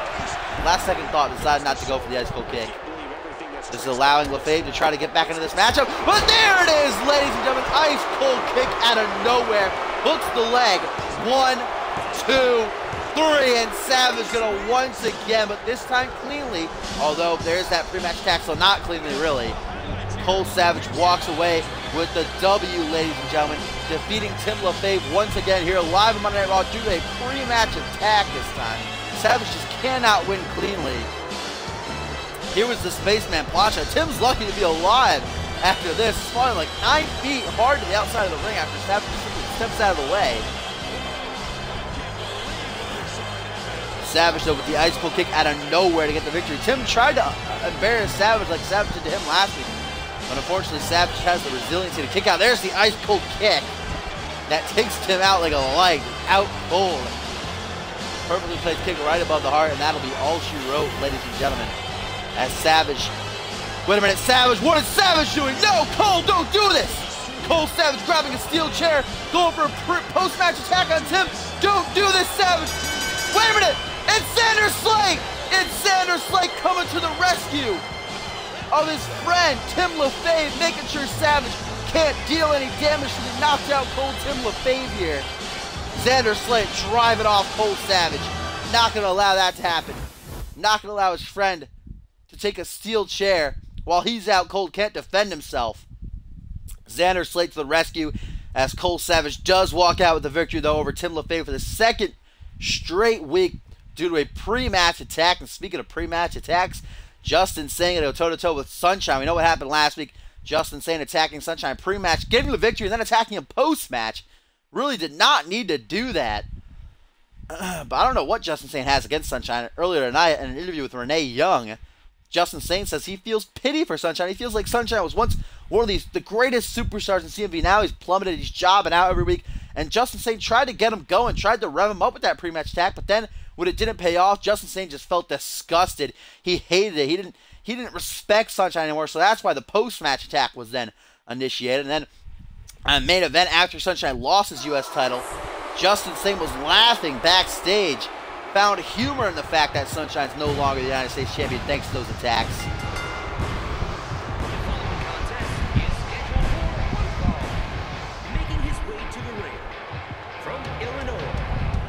thought, decided not to go for the ice cold kick. This is allowing LaFave to try to get back into this matchup. But there it is, ladies and gentlemen. Ice cold kick out of nowhere. Hooks the leg. 1, 2, 3. And Savage gonna once again, but this time cleanly. Although there's that pre-match tag, so not cleanly really. Cole Savage walks away with the W, ladies and gentlemen. Defeating Tim LaFave once again here live on Monday Night Raw due to a pre-match attack this time. Savage just cannot win cleanly. Here was the Spaceman plancha. Tim's lucky to be alive after this. It's falling like 9 feet hard to the outside of the ring after Savage simply steps out of the way. Savage, though, with the ice cold kick out of nowhere to get the victory. Tim tried to embarrass Savage like Savage did to him last week. But unfortunately, Savage has the resiliency to kick out. There's the ice cold kick. That takes Tim out like a light. Out cold. Perfectly placed kick right above the heart, and that'll be all she wrote, ladies and gentlemen. As Savage, wait a minute, Savage, what is Savage doing? No, Cole, don't do this! Cole Savage grabbing a steel chair, going for a post-match attack on Tim. Don't do this, Savage! Wait a minute, it's Xander Slate! It's Xander Slate coming to the rescue of his friend, Tim LaFave, making sure Savage can't deal any damage to the knocked out cold Tim LaFave here. Xander Slate driving off Cole Savage. Not going to allow that to happen. Not going to allow his friend to take a steel chair while he's out cold, can't defend himself. Xander Slate to the rescue as Cole Savage does walk out with the victory, though, over Tim LaFave for the second straight week due to a pre-match attack. And speaking of pre-match attacks, Justin Sane go toe-to-toe with Sunshine. We know what happened last week. Justin Sane attacking Sunshine pre-match, getting the victory, and then attacking him post-match. Really did not need to do that. But I don't know what Justin Sane has against Sunshine. Earlier tonight, in an interview with Renee Young, Justin Sane says he feels pity for Sunshine. He feels like Sunshine was once one of the greatest superstars in CMV. Now he's plummeted. He's jobbing out every week. And Justin Sane tried to get him going, tried to rev him up with that pre-match attack, but then when it didn't pay off, Justin Sane just felt disgusted. He hated it. He didn't respect Sunshine anymore, so that's why the post-match attack was then initiated. And then main event after Sunshine lost his U.S. title, Justin Sane was laughing backstage, found humor in the fact that Sunshine's no longer the United States champion thanks to those attacks. Making his way to the ring from Illinois,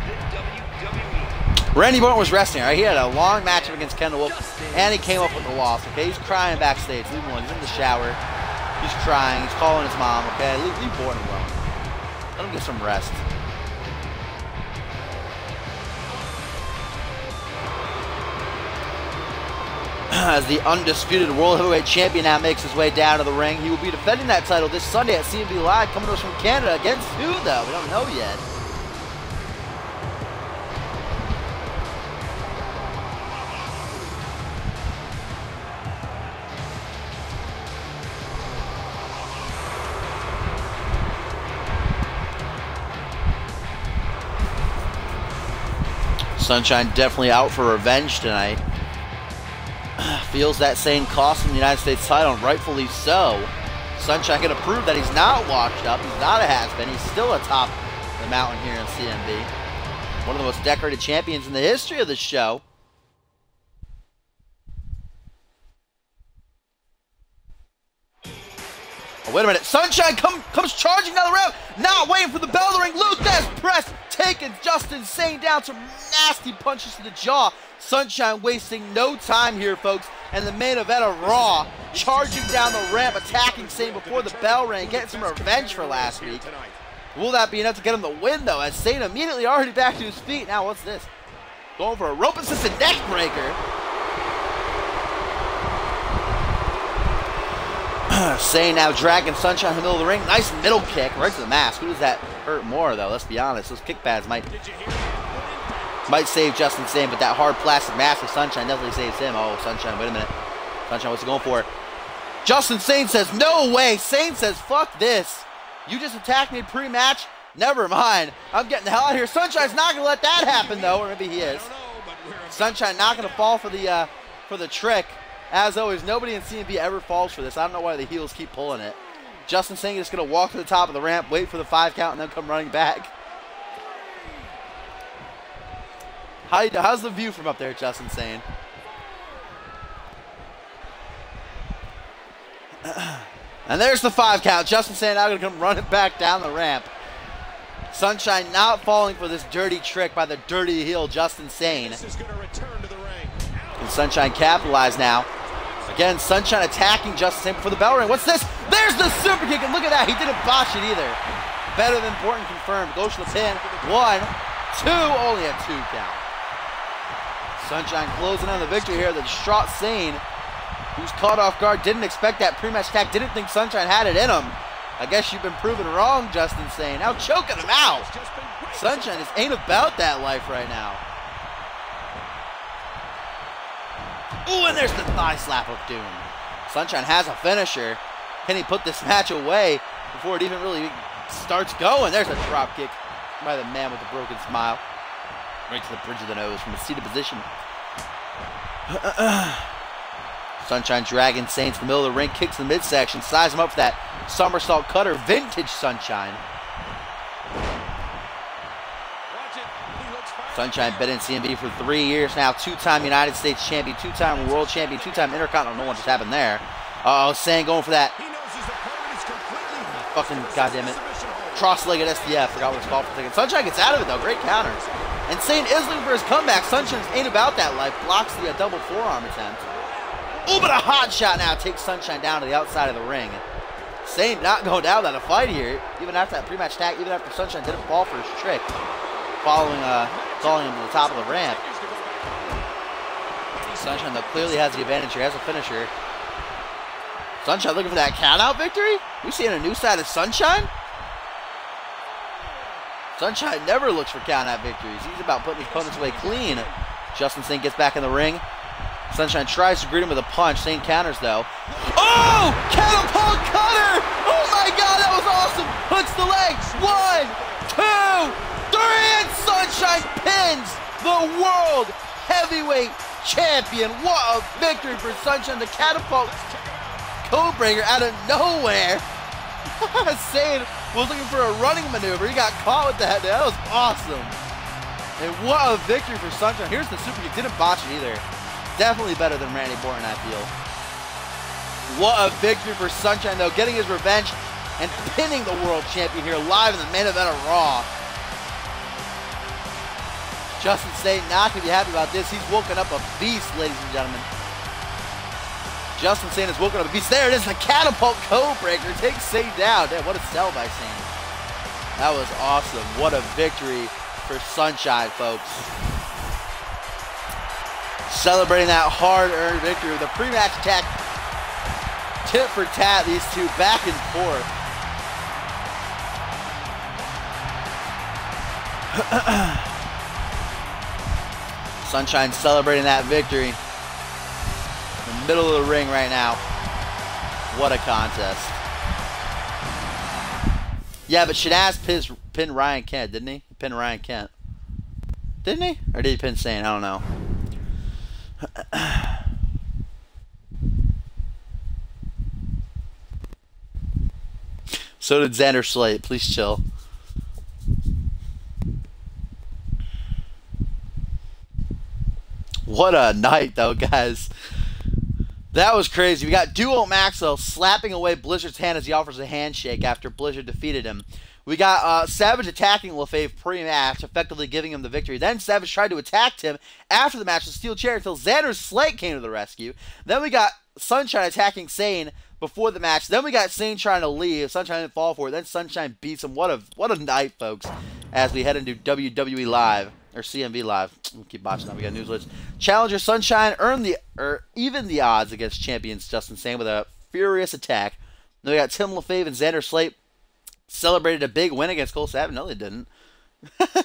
the WWE. Randy Orton was wrestling, right? He had a long matchup against Kendall Wolf, and he came up with the loss, okay? He's crying backstage. Leave him alone. He's in the shower. He's crying. He's calling his mom, okay? Leave Orton alone. Let him get some rest. As the undisputed World Heavyweight Champion now makes his way down to the ring. He will be defending that title this Sunday at CMV Live, coming to us from Canada. Against who, though? We don't know yet. Sunshine definitely out for revenge tonight. Feels that same cost in the United States title, and rightfully so. Sunshine going to prove that he's not washed up. He's not a has-been. He's still atop the mountain here in CMV. One of the most decorated champions in the history of the show. Oh, wait a minute. Sunshine comes charging down the ramp. Not waiting for the bell to ring. Luthez press. Taking Justin Sane down. Some nasty punches to the jaw. Sunshine wasting no time here, folks. And the main event of Raw, charging down the ramp, attacking Sane before the bell rang, getting some revenge for last week. Will that be enough to get him the win, though, as Sane immediately already back to his feet. Now, what's this? Going for a rope-assisted neck breaker. Sane now dragging Sunshine in the middle of the ring. Nice middle kick right to the mask. Who does that hurt more, though? Let's be honest. Those kick pads might save Justin Sane, but that hard plastic mask of Sunshine definitely saves him. Oh, Sunshine, wait a minute. Sunshine, what's he going for? Justin Sane says, no way. Sane says, fuck this. You just attacked me pre-match? Never mind. I'm getting the hell out of here. Sunshine's not going to let that happen, though. Or maybe he is. Sunshine not going to fall for the trick. As always, nobody in CMV ever falls for this. I don't know why the heels keep pulling it. Justin Sane is going to walk to the top of the ramp, wait for the 5 count, and then come running back. How's the view from up there, Justin Sane? And there's the 5 count. Justin Sane now going to come running back down the ramp. Sunshine not falling for this dirty trick by the dirty heel, Justin Sane. And Sunshine capitalized now. Again, Sunshine attacking Justin Sane before the bell ring. What's this? There's the super kick, and look at that. He didn't botch it either. Better than important confirmed. Goes to the pin. 1, 2, only a 2 count. Sunshine closing on the victory here. The distraught Sane, who's caught off guard, didn't expect that pre-match attack, didn't think Sunshine had it in him. I guess you've been proven wrong, Justin Sane. Now choking him out. Sunshine just ain't about that life right now. Ooh, and there's the thigh slap of doom. Sunshine has a finisher. Can he put this match away before it even really starts going? There's a drop kick by the man with the broken smile. Right to the bridge of the nose from a seated position. Sunshine dragging Sane to the middle of the ring, kicks in the midsection, size him up for that somersault cutter, vintage Sunshine. Sunshine been in CMV for 3 years now, 2-time United States champion, 2-time world champion, 2-time intercontinental. No one just happened there. Uh-oh, Sane going for that. Fucking goddamn it. Cross-legged SDF, forgot what it's called for a second. Sunshine gets out of it though, great counter. And Sane is looking for his comeback. Sunshine ain't about that life, blocks the double forearm attempt. Oh, but a hot shot now takes Sunshine down to the outside of the ring. Sane not going down without a fight here, even after that pre-match tag, even after Sunshine didn't fall for his trick, following calling him to the top of the ramp. Sunshine, though, clearly has the advantage here, has a finisher. Sunshine looking for that count-out victory? We seeing a new side of Sunshine? Sunshine never looks for count-out victories. He's about putting his opponents away clean. Justin Sane gets back in the ring. Sunshine tries to greet him with a punch. Sane counters, though. Oh! Catapult cutter! Oh, my God, that was awesome! Hooks the legs. 1, 2, 3, and Sunshine pins the World Heavyweight Champion. What a victory for Sunshine. The catapult codebreaker out of nowhere. Sane was looking for a running maneuver. He got caught with that. That was awesome. And what a victory for Sunshine. Here's the super kick. Didn't botch it either. Definitely better than Randy Orton, I feel. What a victory for Sunshine, though. Getting his revenge and pinning the world champion here live in the main event of Raw. Justin Sane not going to be happy about this. He's woken up a beast, ladies and gentlemen. Justin Sane has woken up a beast. There it is, the catapult codebreaker takes Sane down. Damn, what a sell by Sane. That was awesome. What a victory for Sunshine, folks. Celebrating that hard-earned victory with a pre-match attack. Tit for tat, these two back and forth. Sunshine celebrating that victory. In the middle of the ring right now. What a contest. Yeah, but Shanaz pinned Ryan Kent, didn't he? He pinned Ryan Kent. Didn't he? Or did he pin Sane? I don't know. So did Xander Slate. Please chill. What a night, though, guys. That was crazy. We got Duo Maxwell slapping away Blizzard's hand as he offers a handshake after Blizzard defeated him. We got Savage attacking LaFave pre-match, effectively giving him the victory. Then Savage tried to attack him after the match with a steel chair until Xander Slate came to the rescue. Then we got Sunshine attacking Sane before the match. Then we got Sane trying to leave. Sunshine didn't fall for it. Then Sunshine beats him. What a night, folks, as we head into WWE Live, or CMV Live. We'll keep watching that. We got news alerts. Challenger Sunshine even the odds against champions Justin Sane with a furious attack. Then we got Tim LaFave and Xander Slate celebrated a big win against Cole Savage. No, they didn't.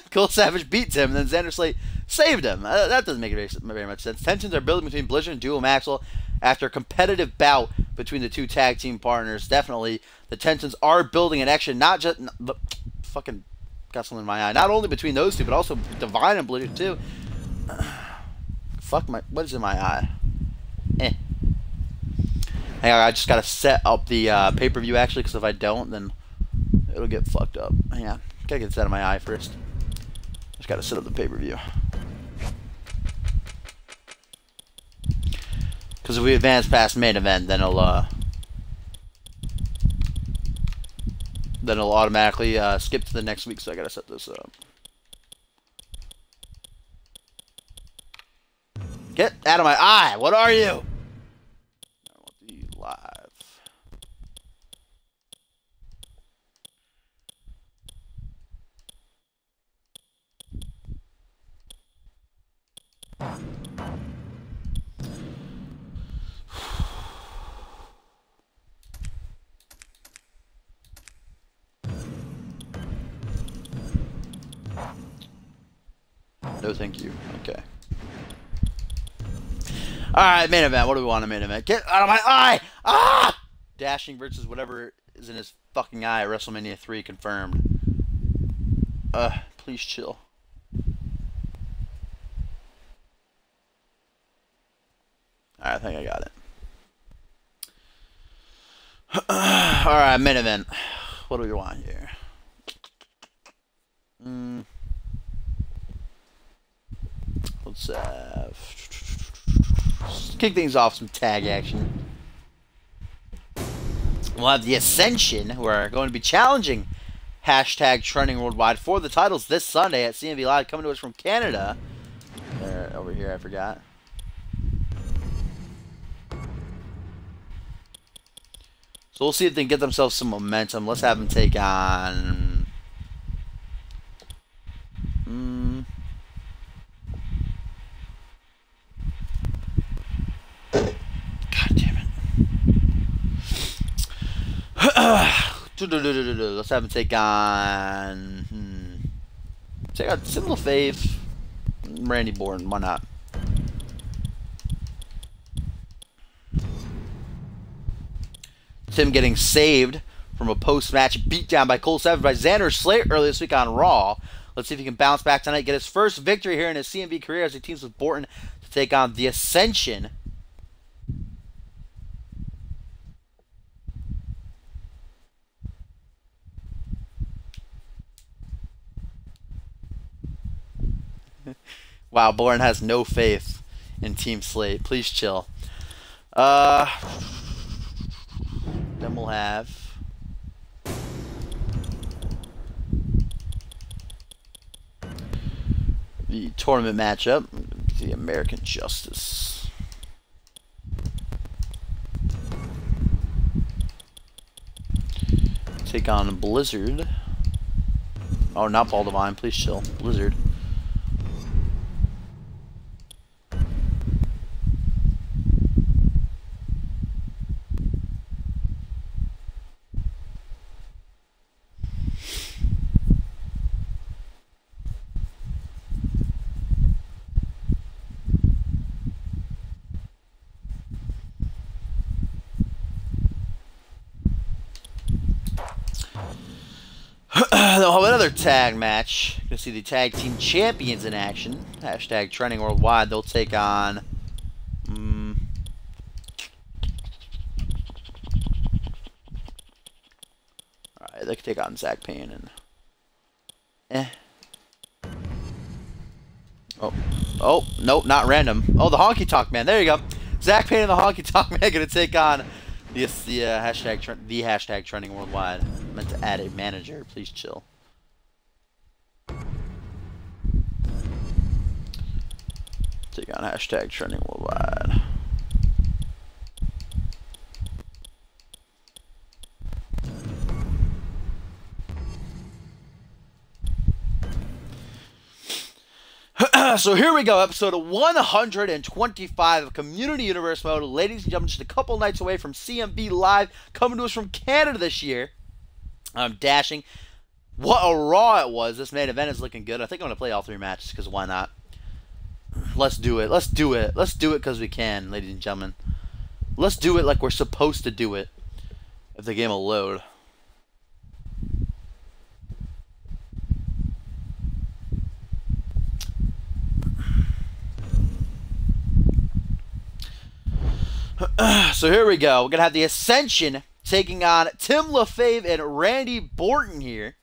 Cole Savage beat Tim, and then Xander Slate saved him. That doesn't make very much sense. Tensions are building between Blizzard and Duo Maxwell after a competitive bout between the two tag team partners. Definitely, the tensions are building in action. Not just fucking got something in my eye. Not only between those two, but also Divine and Blizzard too. What is in my eye? Hang on, I just gotta set up the pay-per-view actually, because if I don't, then it'll get fucked up. Hang on. Gotta get this out of my eye first. Just gotta set up the pay-per-view. Because if we advance past main event, then it'll automatically skip to the next week, so I gotta set this up. Get out of my eye! What are you? I want the live. No, thank you. Okay. Alright, main event. What do we want in main event? Get out of my eye! Ah! Dashing versus whatever is in his fucking eye. WrestleMania 3 confirmed. Please chill. Alright, I think I got it. Alright, main event. What do we want here? Let's kick things off, some tag action. We'll have the Ascension, who are going to be challenging #Trending Worldwide for the titles this Sunday at CMV Live, coming to us from Canada. They're over here, I forgot. So we'll see if they can get themselves some momentum. Let's have them take on... God damn it. Let's have him take on... Take on Simple Fave. Randy Orton, why not? Tim getting saved from a post-match beatdown by Cole Savage by Xander Slate earlier this week on Raw. Let's see if he can bounce back tonight, get his first victory here in his CMV career as he teams with Borton to take on the Ascension. Wow, Borton has no faith in Team Slate. Please chill. Then we'll have the tournament matchup, the American Justice. Take on Blizzard. Oh, not Paul Devine. Please chill. Blizzard. They'll have another tag match. You're going to see the tag team champions in action. #Trending Worldwide. They'll take on... Alright, they can take on Zach Payne and... Oh, nope, not random. Oh, the Honky Tonk Man. There you go. Zach Payne and the Honky Tonk Man are going to take on the #Trending Worldwide meant to add a manager. Please chill. Take on hashtag trending worldwide. So here we go, episode 125 of Community Universe Mode. Ladies and gentlemen, just a couple nights away from CMV Live, coming to us from Canada this year. I'm dashing. What a Raw it was. This main event is looking good. I think I'm going to play all 3 matches, because why not? Let's do it. Let's do it. Let's do it because we can, ladies and gentlemen. Let's do it like we're supposed to do it. If the game will load. So here we go. We're going to have the Ascension taking on Tim LaFave and Randy Borton here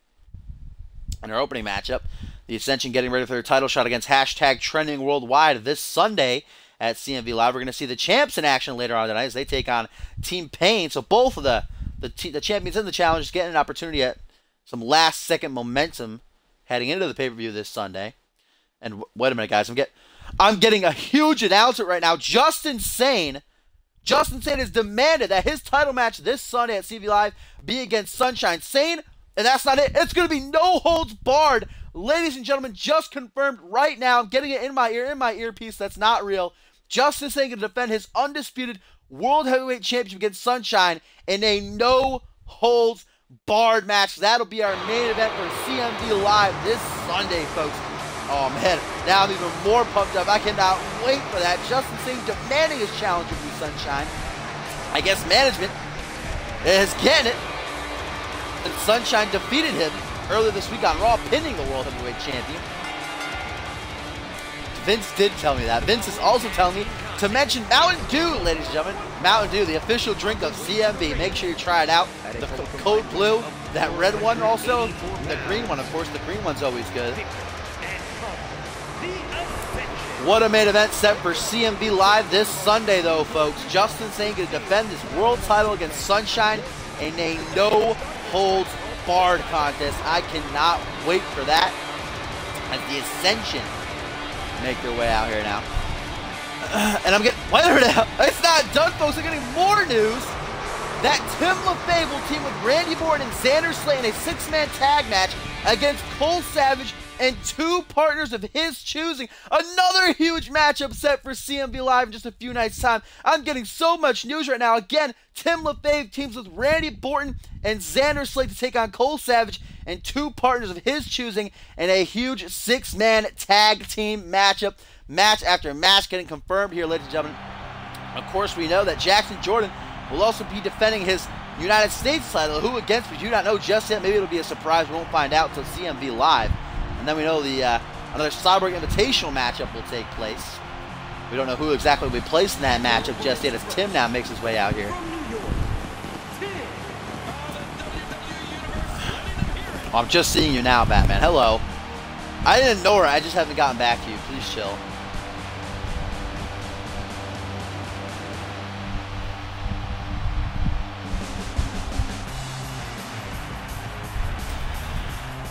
in our opening matchup. The Ascension getting ready for their title shot against hashtag Trending Worldwide this Sunday at CMV Live. We're going to see the champs in action later on tonight as they take on Team Pain. So both of the champions in the challenge getting an opportunity at some last-second momentum heading into the pay-per-view this Sunday. And wait a minute, guys. I'm getting a huge announcement right now. Justin Sane has demanded that his title match this Sunday at CV Live be against Sunshine. Sane, and that's not it. It's going to be no holds barred. Ladies and gentlemen, just confirmed right now. I'm getting it in my earpiece. That's not real. Justin Sane going to defend his undisputed World Heavyweight Championship against Sunshine in a no holds barred match. That'll be our main event for CMV Live this Sunday, folks. Oh, man. Now I'm even more pumped up. I cannot wait for that. Justin Sane demanding his challenge of Sunshine. I guess management is getting it. And Sunshine defeated him earlier this week on Raw, pinning the World Heavyweight Champion. Vince did tell me that. Vince is also telling me to mention Mountain Dew, ladies and gentlemen. Mountain Dew, the official drink of CMV. Make sure you try it out. The code blue, that red one also, the green one, of course. The green one's always good. What a main event set for CMV Live this Sunday, though, folks. Justin Sane going to defend his world title against Sunshine in a no-holds-barred contest. I cannot wait for that as the Ascension make their way out here now. And I'm getting... Wait a minute now. It's not done, folks. I'm getting more news that Tim LaFave will team with Randy Borton and Xander Slate in a 6-man tag match against Cole Savage and 2 partners of his choosing. Another huge matchup set for CMV Live in just a few nights' time. I'm getting so much news right now. Again, Tim LaFave teams with Randy Borton and Xander Slate to take on Cole Savage and 2 partners of his choosing in a huge 6-man tag team matchup. Match after match getting confirmed here, ladies and gentlemen. Of course, we know that Jackson Jordan will also be defending his United States title. Who against, we do not know just yet. Maybe it'll be a surprise. We won't find out until CMV Live. And then we know the another Cyborg Invitational matchup will take place. We don't know who exactly will be placed in that matchup just yet as Tim now makes his way out here. Oh, I'm just seeing you now, Batman. Hello. I didn't know her. I just haven't gotten back to you. Please chill.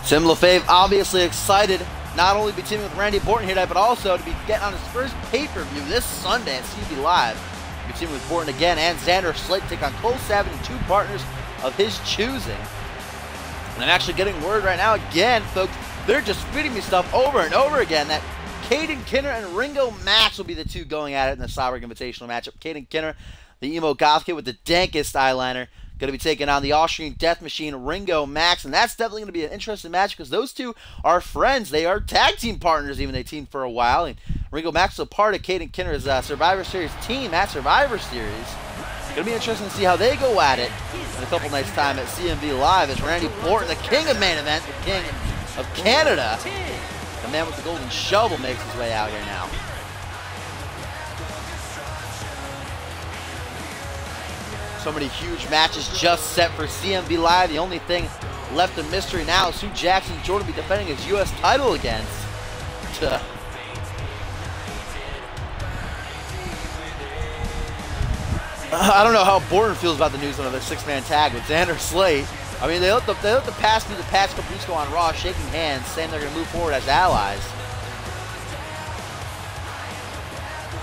Tim LaFave obviously excited not only to be teaming with Randy Borton here tonight, but also to be getting on his first pay-per-view this Sunday at CB Live. He'll be teaming with Borton again and Xander Slate to take on Cole Savage and 2 partners of his choosing. And I'm actually getting word right now again, folks, they're just feeding me stuff over and over again that Caden Kinner and Ringo Max will be the 2 going at it in the Cyborg Invitational matchup. Caden Kinner, the emo goth kid with the dankest eyeliner, going to be taking on the Austrian Death Machine, Ringo Max, and that's definitely going to be an interesting match because those 2 are friends. They are tag team partners, even they teamed for a while. And Ringo Max is a part of Caden Kinner's Survivor Series team at Survivor Series. It's going to be interesting to see how they go at it in a couple nights' time at CMV Live as Randy Borton, the king of main events, the king of Canada, the man with the golden shovel, makes his way out here now. So many huge matches just set for CMV Live. The only thing left in mystery now is who Jackson Jordan will be defending his U.S. title against. I don't know how Borton feels about the news of another 6-man tag with Xander Slate. I mean, they let the past be the past couple weeks go on Raw, shaking hands, saying they're going to move forward as allies.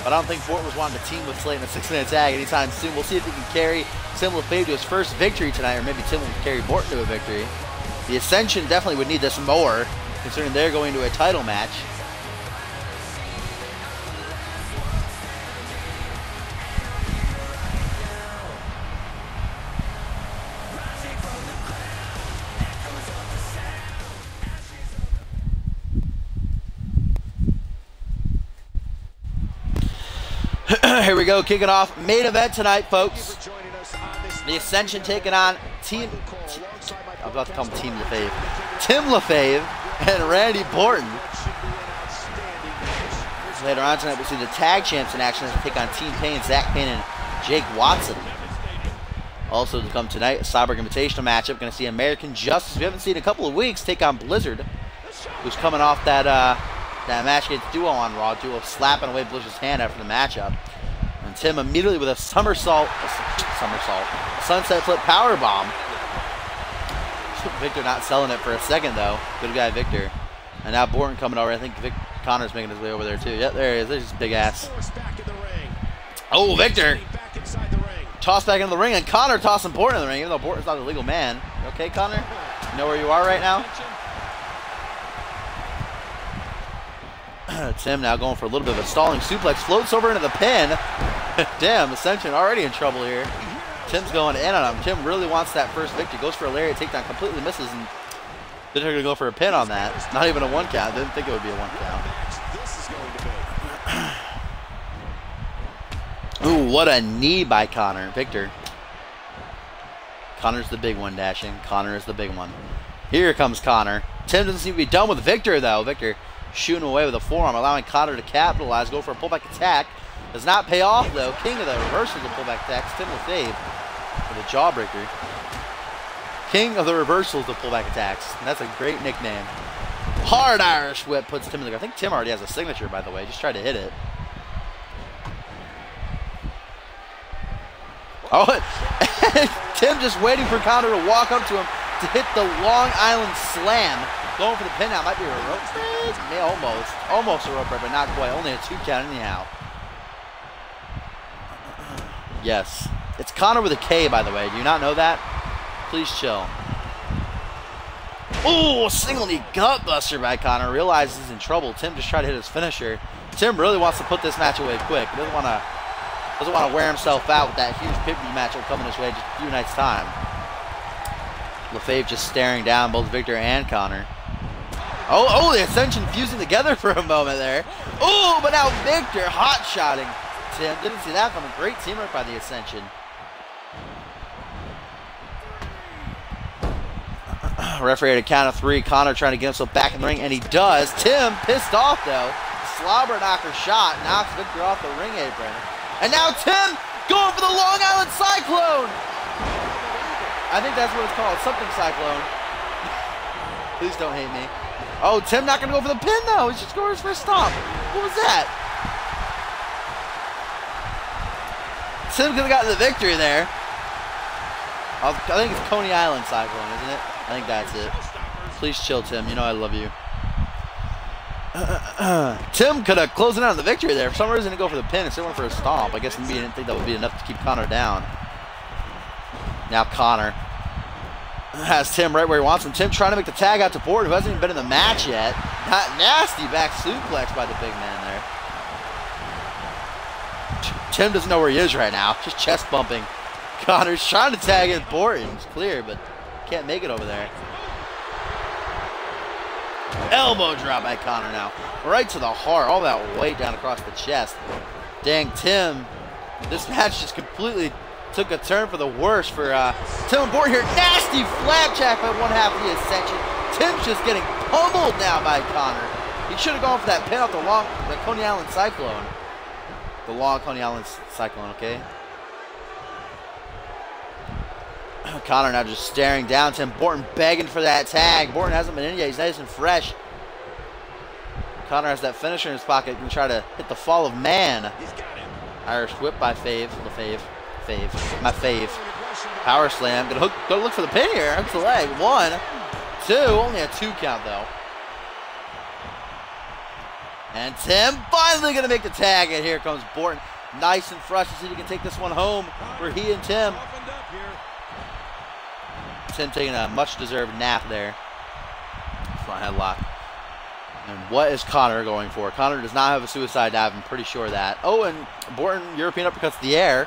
But I don't think Borton was wanting to team with Slate in a 6-minute tag anytime soon. We'll see if he can carry Tim LaFave to his first victory tonight, or maybe Tim will carry Borton to a victory. The Ascension definitely would need this more, considering they're going to a title match. Here we go, kicking off main event tonight, folks. The Ascension taking on I'm about to call him Team LaFave. Tim LaFave and Randy Borton. So later on tonight, we'll see the tag champs in action as they take on Team Payne, Zach Payne, and Jake Watson. Also to come tonight, a Cyborg Invitational matchup. Going to see American Justice, we haven't seen in a couple of weeks, take on Blizzard, who's coming off that match against Duo on Raw. Duo slapping away Blizzard's hand after the matchup. And Tim immediately with a sunset flip power bomb. Victor not selling it for a second though. Good guy Victor. And now Borton coming over. I think Connor's making his way over there too. Yep, there he is. There's his big ass. Oh, Victor! Tossed back into the ring, and Connor tossing Borton in the ring, even though Borton's not a legal man. You okay, Connor? You know where you are right now? Tim now going for a little bit of a stalling suplex. Floats over into the pin. Damn, Ascension already in trouble here. Tim's going in on him. Tim really wants that first victory. Goes for a lariat takedown, completely misses, and then they're going to go for a pin on that. Not even a 1 count. Didn't think it would be a 1 count. Ooh, what a knee by Connor. Victor. Connor's the big one, dashing. Connor is the big one. Here comes Connor. Tim doesn't seem to be done with Victor, though. Victor shooting away with a forearm, allowing Connor to capitalize. Go for a pullback attack. Does not pay off, though. King of the reversals of pullback attacks. Tim LaFave for the jawbreaker. King of the reversals of pullback attacks. And that's a great nickname. Hard Irish whip puts Tim in the ground. I think Tim already has a signature, by the way. Just tried to hit it. Oh, Tim just waiting for Connor to walk up to him to hit the Long Island Slam. Going for the pin now. Might be a rope break. Yeah, almost a rope break, but not quite. Only a 2 count anyhow. Yes. It's Connor with a K, by the way. Do you not know that? Please chill. Ooh, single knee gut buster by Connor. Realizes he's in trouble. Tim just tried to hit his finisher. Tim really wants to put this match away quick. He doesn't want to wear himself out with that huge pay-per-view matchup coming his way in just a few nights' time. LaFave just staring down both Victor and Connor. Oh, the Ascension fusing together for a moment there. Oh, but now Victor hot-shotting Tim. Didn't see that coming. Great teamwork by the Ascension. Referee at a count of 3. Connor trying to get himself back in the ring, and he does. Tim pissed off, though. Slobber knocker shot. Knocks Victor off the ring apron. And now Tim going for the Long Island Cyclone. I think that's what it's called. Something Cyclone. Please don't hate me. Oh, Tim not going to go for the pin, though. He's just going for a stomp. What was that? Tim could have gotten the victory there. I think it's Coney Island Cyclone, isn't it? I think that's it. Please chill, Tim. You know I love you. Tim could have closed it out on the victory there. For some reason, he didn't go for the pin. Instead went for a stomp. I guess maybe he didn't think that would be enough to keep Connor down. Now Connor has Tim right where he wants him. Tim trying to make the tag out to Borton, who hasn't even been in the match yet. Nasty back suplex by the big man there. Tim doesn't know where he is right now. Just chest bumping. Connor's trying to tag in Borton. It's clear, but can't make it over there. Elbow drop by Connor now. Right to the heart. All that weight down across the chest. Dang, Tim. This match just completely took a turn for the worse for Tim and Borton here. Nasty flapjack by one half of the Ascension. Tim's just getting pummeled now by Connor. He should have gone for that pin off the Coney Island Cyclone. The long Coney Island Cyclone, okay? Connor now just staring down Tim. Borton begging for that tag. Borton hasn't been in yet. He's nice and fresh. Connor has that finisher in his pocket. Can try to hit the fall of man. Irish whip by LaFave. My fave. Power slam. Gonna look for the pin here. Hooks the leg. 1, 2. Only a 2 count though. And Tim finally gonna make the tag, and here comes Borton. Nice and fresh to see if he can take this one home for he and Tim. Tim taking a much-deserved nap there. Front headlock. And what is Connor going for? Connor does not have a suicide dive, I'm pretty sure of that. Oh, and Borton, European uppercuts the air.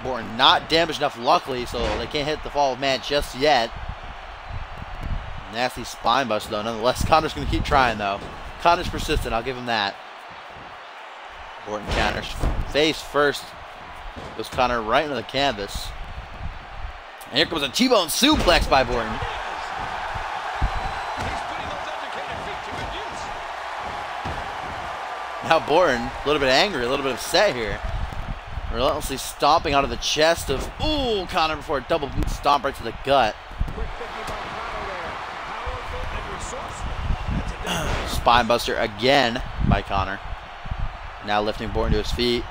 Borton not damaged enough, luckily, so they can't hit the fall of man just yet. Nasty spine buster, though. Nonetheless, Connor's going to keep trying, though. Connor's persistent, I'll give him that. Borton counters. Face first. Goes Connor right into the canvas. And here comes a T-bone suplex by Borton. Now Borton, a little bit angry, a little bit upset here. Relentlessly stomping out of the chest of, ooh, Connor before a double boot stomp right to the gut. Spine buster again by Connor. Now lifting Borton to his feet.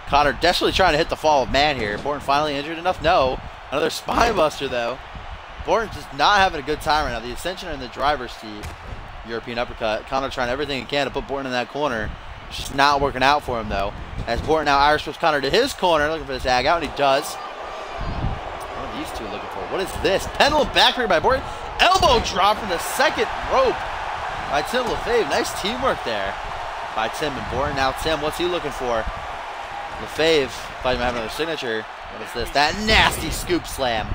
Connor desperately trying to hit the fall of man here. Borton finally injured enough? No. Another spine buster though. Borton's just not having a good time right now. The ascension in the driver's seat. European uppercut. Connor trying everything he can to put Borton in that corner. It's just not working out for him though. As Borton now Irish whips Connor to his corner, looking for the tag out, and he does. What are these two looking for? What is this? Pendulum back here by Borton. Elbow drop from the second rope by Tim LaFave. Nice teamwork there by Tim and Borton. Now Tim, what's he looking for? LaFave, thought he might have another signature. What is this? That nasty scoop slam.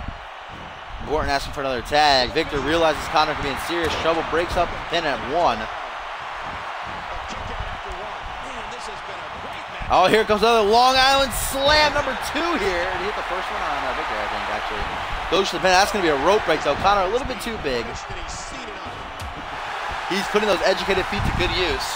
Borton asking for another tag. Victor realizes Connor can be in serious trouble. Breaks up the pin at 1. Oh, here comes another Long Island slam, number 2 here. And he hit the first one on Victor, I think, actually. Goes to the pin. That's going to be a rope break, though. Connor a little bit too big. He's putting those educated feet to good use.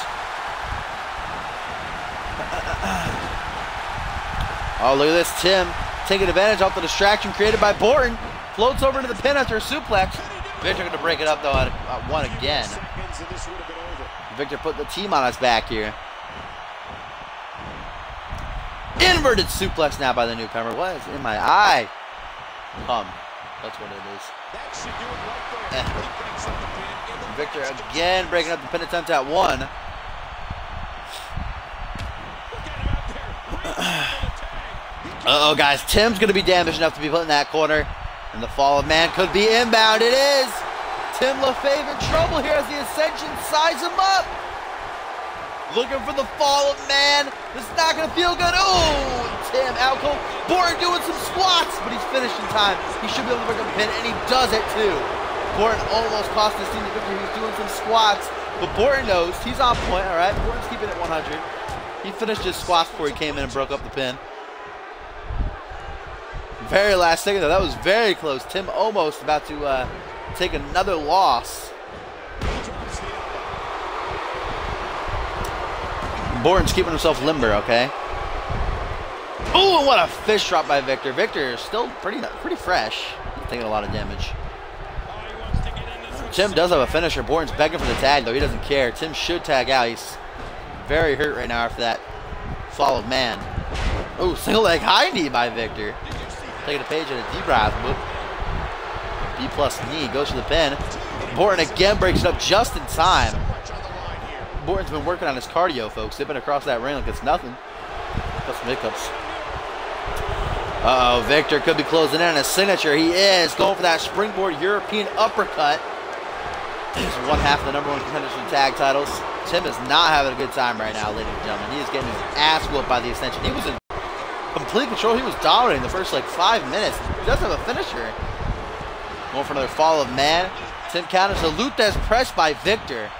Oh, look at this. Tim taking advantage off the distraction created by Borton. Floats over to the pin after a suplex. Victor going to break it up, though, at 1 again. Victor put the team on his back here. Inverted suplex now by the newcomer. What is in my eye? That's what it is. Victor again breaking up the pin attempt at 1. Uh-oh, guys. Tim's going to be damaged enough to be put in that corner. And the fall of man could be inbound. It is. Tim LaFave in trouble here as the Ascension size him up. Looking for the fall of man. This is not going to feel good. Oh, Tim out cold. Borton doing some squats, but he's finished in time. He should be able to break up the pin, and he does it too. Borton almost cost his team the victory. He was doing some squats, but Borton knows he's on point, all right? Borton's keeping it 100. He finished his squats before he came in and broke up the pin. Very last second, though. That was very close. Tim almost about to take another loss. Borton's keeping himself limber, okay? Oh, and what a fish drop by Victor. Victor is still pretty fresh. He's taking a lot of damage. Tim does have a finisher. Borton's begging for the tag, though. He doesn't care. Tim should tag out. He's very hurt right now after that fall of man. Oh, single leg high knee by Victor. Taking a page at a D-Braz. B+ knee. Goes for the pin. Borton again breaks it up just in time. Borton's been working on his cardio, folks. Zipping across that ring like it's nothing. Got some hiccups. Uh-oh, Victor could be closing in on his signature. He is going for that springboard European uppercut. He's one half of the #1 contenders for the tag titles. Tim is not having a good time right now, ladies and gentlemen. He is getting his ass whooped by the Ascension. He was in complete control. He was dominating the first, like, 5 minutes. He does have a finisher. Going for another fall of man. Tim counters a Lutez press by Victor.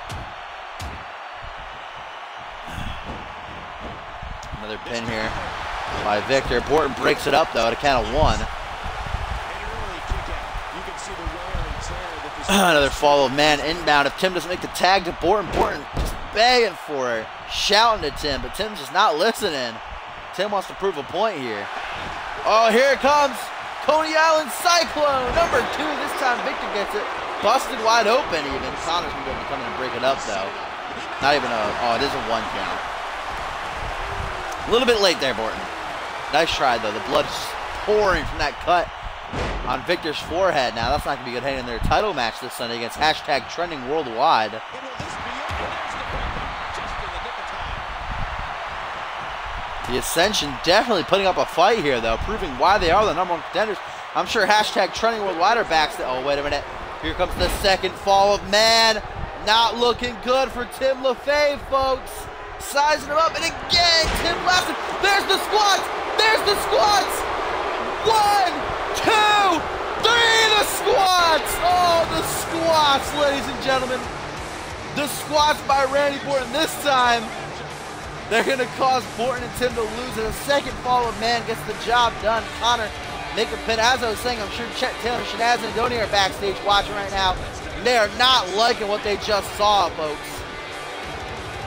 Another pin here by Victor. Borton breaks it up, though, at a count of 1. Another fall of man inbound. If Tim doesn't make the tag to Borton, Borton just begging for it. Shouting to Tim, but Tim's just not listening. Tim wants to prove a point here. Oh, here it comes. Coney Island Cyclone, #2. This time Victor gets it. Busted wide open even. Connor's going to be able to come in and break it up, though. Not even a, oh, it is a 1 count. A little bit late there, Borton. Nice try, though. The blood's pouring from that cut on Victor's forehead. Now, that's not going to be good heading in their title match this Sunday against hashtag Trending Worldwide. The Ascension definitely putting up a fight here, though, proving why they are the #1 contenders. I'm sure hashtag Trending Worldwide are back. Oh, wait a minute. Here comes the second fall of man. Not looking good for Tim LaFave, folks. Sizing him up, and again, Tim Laston. There's the squats. There's the squats. 1, 2, 3, the squats. Oh, the squats, ladies and gentlemen. The squats by Randy Borton this time. They're going to cause Borton and Tim to lose, and the second fall of man gets the job done. Connor make a pin. As I was saying, I'm sure Chet Taylor, Shanaz, and Donnie are backstage watching right now. They are not liking what they just saw, folks.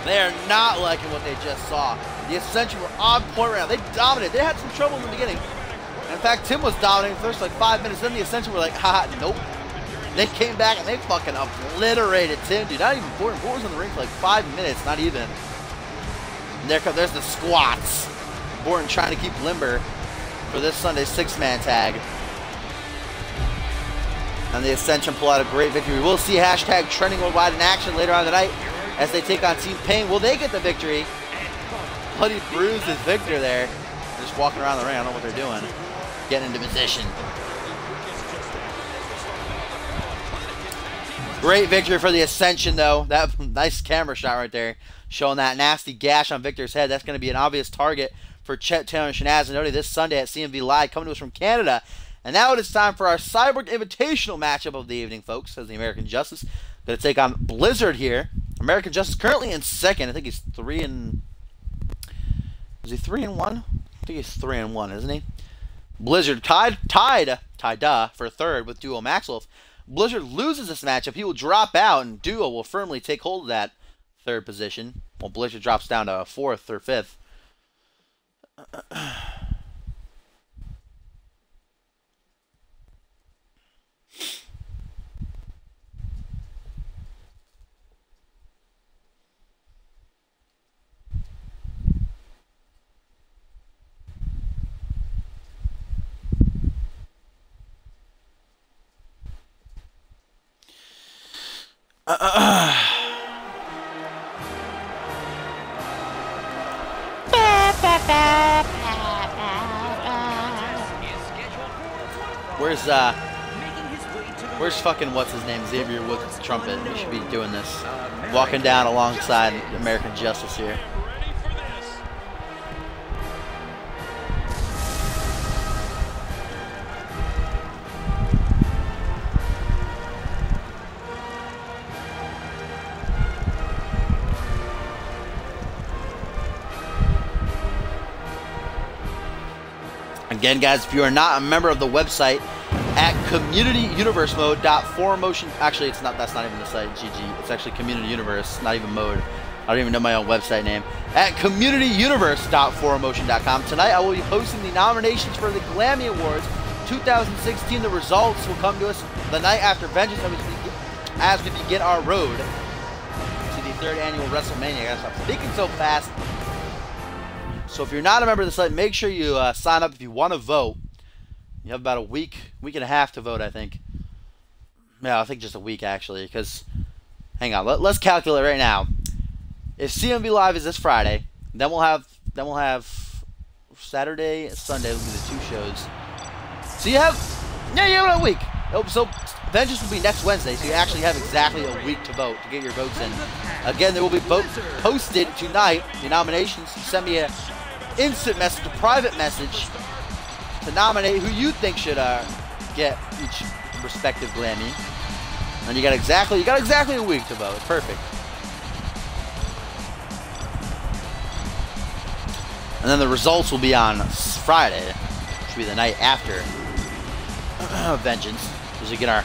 They are not liking what they just saw. The Ascension were on point right now. They dominated. They had some trouble in the beginning. In fact, Tim was dominating for the first like 5 minutes. Then the Ascension were like, haha, nope. They came back and they fucking obliterated Tim, dude. Not even Borton. Borton was in the ring for like 5 minutes, not even. And there's the squats. Borton trying to keep limber for this Sunday's 6-man tag. And the Ascension pull out a great victory. We'll see hashtag Trending Worldwide in action later on tonight as they take on Team Pain. Will they get the victory? Bloody bruised is Victor there. They're just walking around the ring. I don't know what they're doing. Getting into position. Great victory for the Ascension, though. That nice camera shot right there, showing that nasty gash on Victor's head. That's going to be an obvious target for Chet Taylor and Shanaz and Donnie this Sunday at CMV Live, coming to us from Canada. And now it is time for our Cyborg Invitational matchup of the evening, folks, as the American Justice going to take on Blizzard here. American Justice currently in second. I think he's 3-1? Is he 3-1? I think he's 3-1, isn't he? Blizzard tied for third with Duo Maxwell. If Blizzard loses this matchup, he will drop out, and Duo will firmly take hold of that third position, while Blizzard drops down to fourth or fifth. Where's fucking what's his name? Xavier Woods' trumpet. We should be doing this. Walking down alongside American Justice here. Again, guys, if you are not a member of the website at communityuniversemode.4motion, actually, it's not. That's not even the site. GG. It's actually Community Universe, not even Mode. I don't even know my own website name. At communityuniverse.4motion.com. Tonight, I will be posting the nominations for the Glammy Awards 2016. The results will come to us the night after Vengeance, as we begin our road to the 3rd annual WrestleMania. I gotta stop speaking so fast. So if you're not a member of the site, make sure you sign up if you want to vote. You have about a week and a half to vote, I think. Yeah, I think just a week, actually, because, hang on, let's calculate right now. If CMV Live is this Friday, then we'll have Saturday and Sunday will be the 2 shows. So you have a week. So Vengeance will be next Wednesday, so you actually have exactly a week to vote, to get your votes in. Again, there will be votes posted tonight, the nominations. You send me an instant message, a private message, to nominate who you think should get each respective Glammy. And you got exactly a week to vote. Perfect. And then the results will be on Friday, which will be the night after Vengeance, as we get our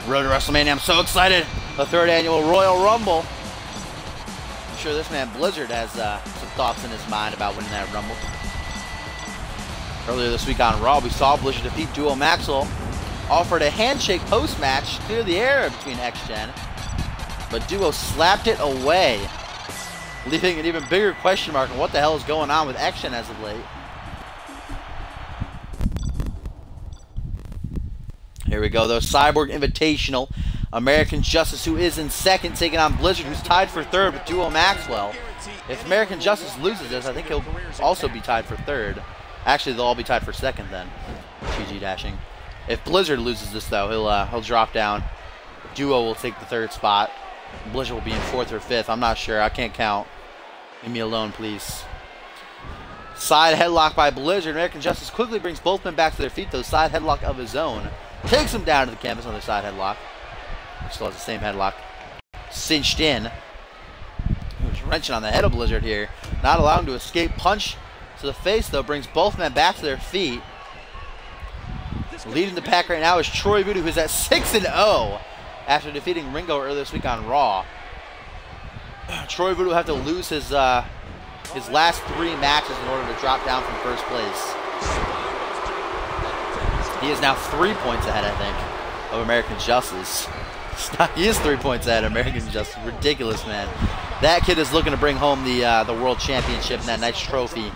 road to WrestleMania. I'm so excited. The 3rd annual Royal Rumble. I'm sure this man Blizzard has some thoughts in his mind about winning that Rumble. Earlier this week on Raw, we saw Blizzard defeat Duo Maxwell, offered a handshake post-match to clear the air between X-Gen, but Duo slapped it away, leaving an even bigger question mark on what the hell is going on with X-Gen as of late. Here we go, though. Cyborg Invitational. American Justice, who is in second, taking on Blizzard, who's tied for third with Duo Maxwell. If American Justice loses this, I think he'll also be tied for third. Actually, they'll all be tied for second then. GG dashing. If Blizzard loses this, though, he'll drop down. Duo will take the third spot. Blizzard will be in fourth or fifth. I'm not sure. I can't count. Leave me alone, please. Side headlock by Blizzard. American Justice quickly brings both men back to their feet, though. Side headlock of his own. Takes him down to the canvas. Another side headlock. Still has the same headlock. Cinched in. He's wrenching on the head of Blizzard here. Not allowing him to escape. Punch to the face, though, brings both men back to their feet. Leading the pack right now is Troy Voodoo, who's at 6-0 after defeating Ringo earlier this week on Raw. Troy Voodoo will have to lose his last 3 matches in order to drop down from first place. He is now 3 points ahead, I think, of American Justice. He is 3 points ahead of American Justice. Ridiculous, man. That kid is looking to bring home the World Championship and that nice trophy.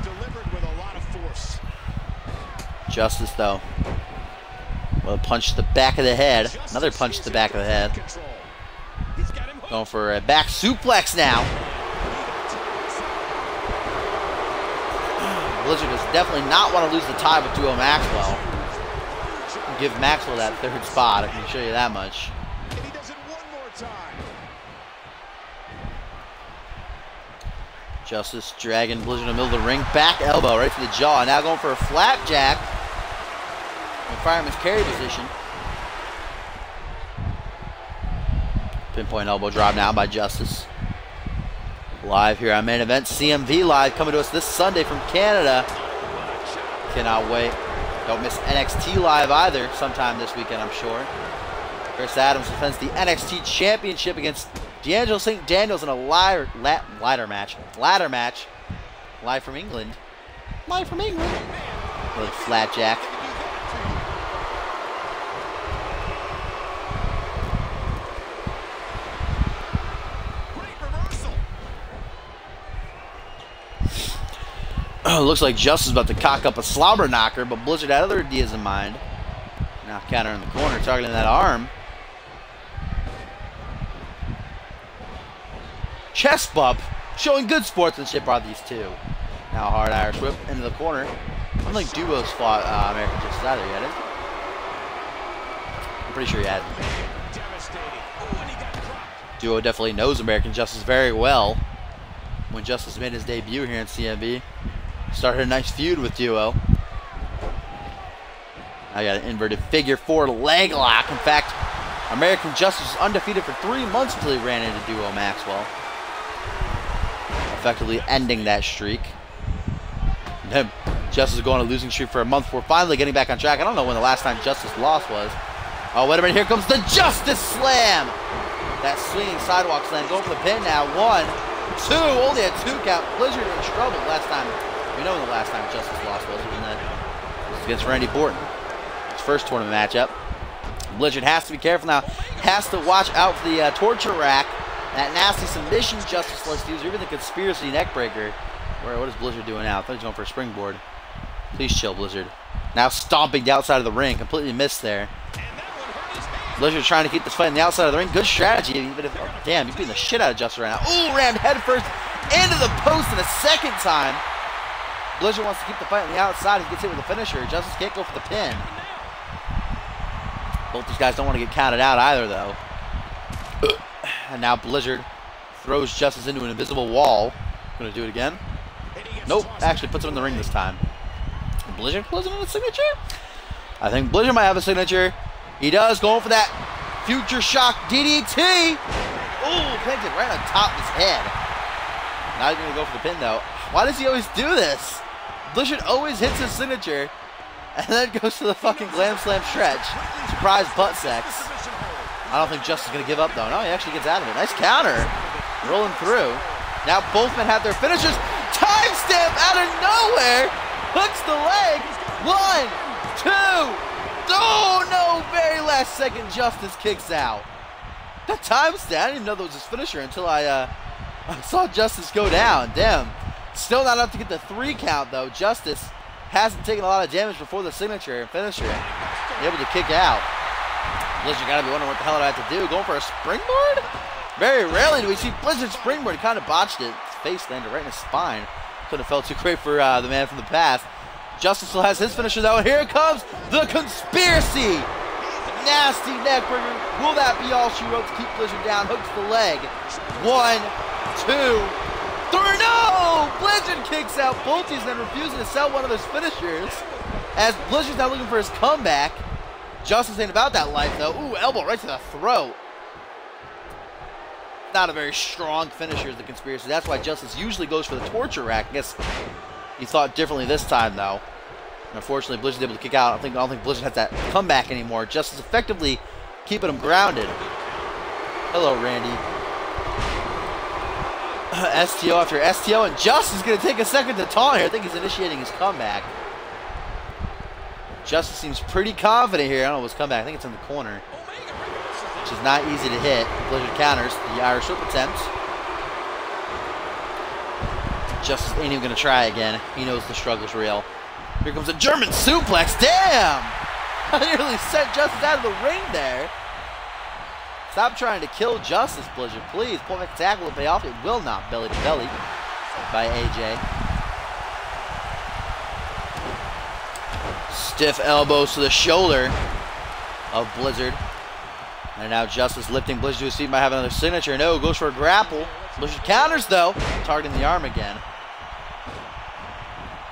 Justice, though, will punch to the back of the head. Another punch to the back of the head. Going for a back suplex now. Blizzard does definitely not want to lose the tie with Duo Maxwell. Give Maxwell that third spot, I can show you that much. Justice dragging Blizzard in the middle of the ring. Back elbow right to the jaw. Now going for a flapjack. In fireman's carry position. Pinpoint elbow drop now by Justice. Live here on Main Event. CMV Live coming to us this Sunday from Canada. Cannot wait. Don't miss NXT Live either sometime this weekend, I'm sure. Chris Adams defends the NXT Championship against D'Angelo St. Daniels in a ladder match. Live from England. Live from England. Little flapjack. Looks like Justice is about to cock up a slobber knocker, but Blizzard had other ideas in mind. Now counter in the corner, targeting that arm. Chest bump, showing good sportsmanship by these two. Now hard Irish whip into the corner. I don't think Duo's fought American Justice either yet, is he? I'm pretty sure he had. Duo definitely knows American Justice very well. When Justice made his debut here in CMV. Started a nice feud with Duo. I got an inverted figure 4 leg lock. In fact, American Justice was undefeated for 3 months until he ran into Duo Maxwell. Effectively ending that streak. Then Justice is going on a losing streak for a month before finally getting back on track. I don't know when the last time Justice lost was. Oh, wait a minute. Here comes the Justice Slam. That swinging sidewalk slam. Going for the pin now. 1, 2. Only a 2 count. Blizzard in trouble last time. We know when the last time Justice lost was, wasn't it? It was against Randy Orton. His first tournament matchup. Blizzard has to be careful now. Has to watch out for the torture rack. That nasty submission Justice likes to use, or even the conspiracy neckbreaker. What is Blizzard doing now? I thought he was going for a springboard. Please chill, Blizzard. Now stomping the outside of the ring. Completely missed there. Blizzard trying to keep this fight on the outside of the ring. Good strategy. Even if, oh, damn, he's beating the shit out of Justice right now. Ooh, rammed headfirst into the post in a second time. Blizzard wants to keep the fight on the outside. He gets hit with the finisher. Justice can't go for the pin. Both these guys don't want to get counted out either, though. And now Blizzard throws Justice into an invisible wall. Going to do it again. Nope. Actually puts him in the ring this time. Blizzard in a signature? I think Blizzard might have a signature. He does. Going for that future shock DDT. Ooh, planted right on top of his head. Now he's going to go for the pin, though. Why does he always do this? Blizzard always hits his signature and then goes to the fucking glam slam stretch. Surprise butt sex. I don't think Justice is going to give up, though. No, he actually gets out of it. Nice counter. Rolling through. Now both men have their finishers. Timestamp out of nowhere. Hooks the leg. 1, 2. Oh, no. Very last second, Justice kicks out. That timestamp. I didn't even know that was his finisher until I saw Justice go down. Damn. Still not enough to get the 3 count, though. Justice hasn't taken a lot of damage before the signature and finisher. Able to kick out. Blizzard gotta be wondering what the hell do I have to do. Going for a springboard? Very rarely do we see Blizzard springboard. He kind of botched it. His face landed right in his spine. Couldn't have felt too great for the man from the past. Justice still has his finisher though, and here comes the conspiracy. Nasty neckbreaker. Will that be all she wrote to keep Blizzard down? Hooks the leg. 1, 2, 3. No! Blizzard kicks out both these and then refusing to sell one of his finishers. As Blizzard's now looking for his comeback. Justice ain't about that life though. Ooh, elbow right to the throat. Not a very strong finisher as the conspiracy. That's why Justice usually goes for the torture rack. I guess he thought differently this time though. Unfortunately, Blizzard's able to kick out. I don't think Blizzard has that comeback anymore. Justice effectively keeping him grounded. Hello, Randy. STO after STO, and Justice is going to take a second to taunt here. I think he's initiating his comeback. Justice seems pretty confident here. I don't know what's comeback. I think it's in the corner, which is not easy to hit. Blizzard counters the Irish whip attempt. Justice ain't even going to try again. He knows the struggle's real. Here comes a German suplex. Damn! I nearly sent Justice out of the ring there. Stop trying to kill Justice, Blizzard. Please, pull back tackle will pay off. It will not. Belly to belly by AJ. Stiff elbows to the shoulder of Blizzard. And now Justice lifting Blizzard to his feet. Might have another signature. No, goes for a grapple. Blizzard counters, though. Targeting the arm again.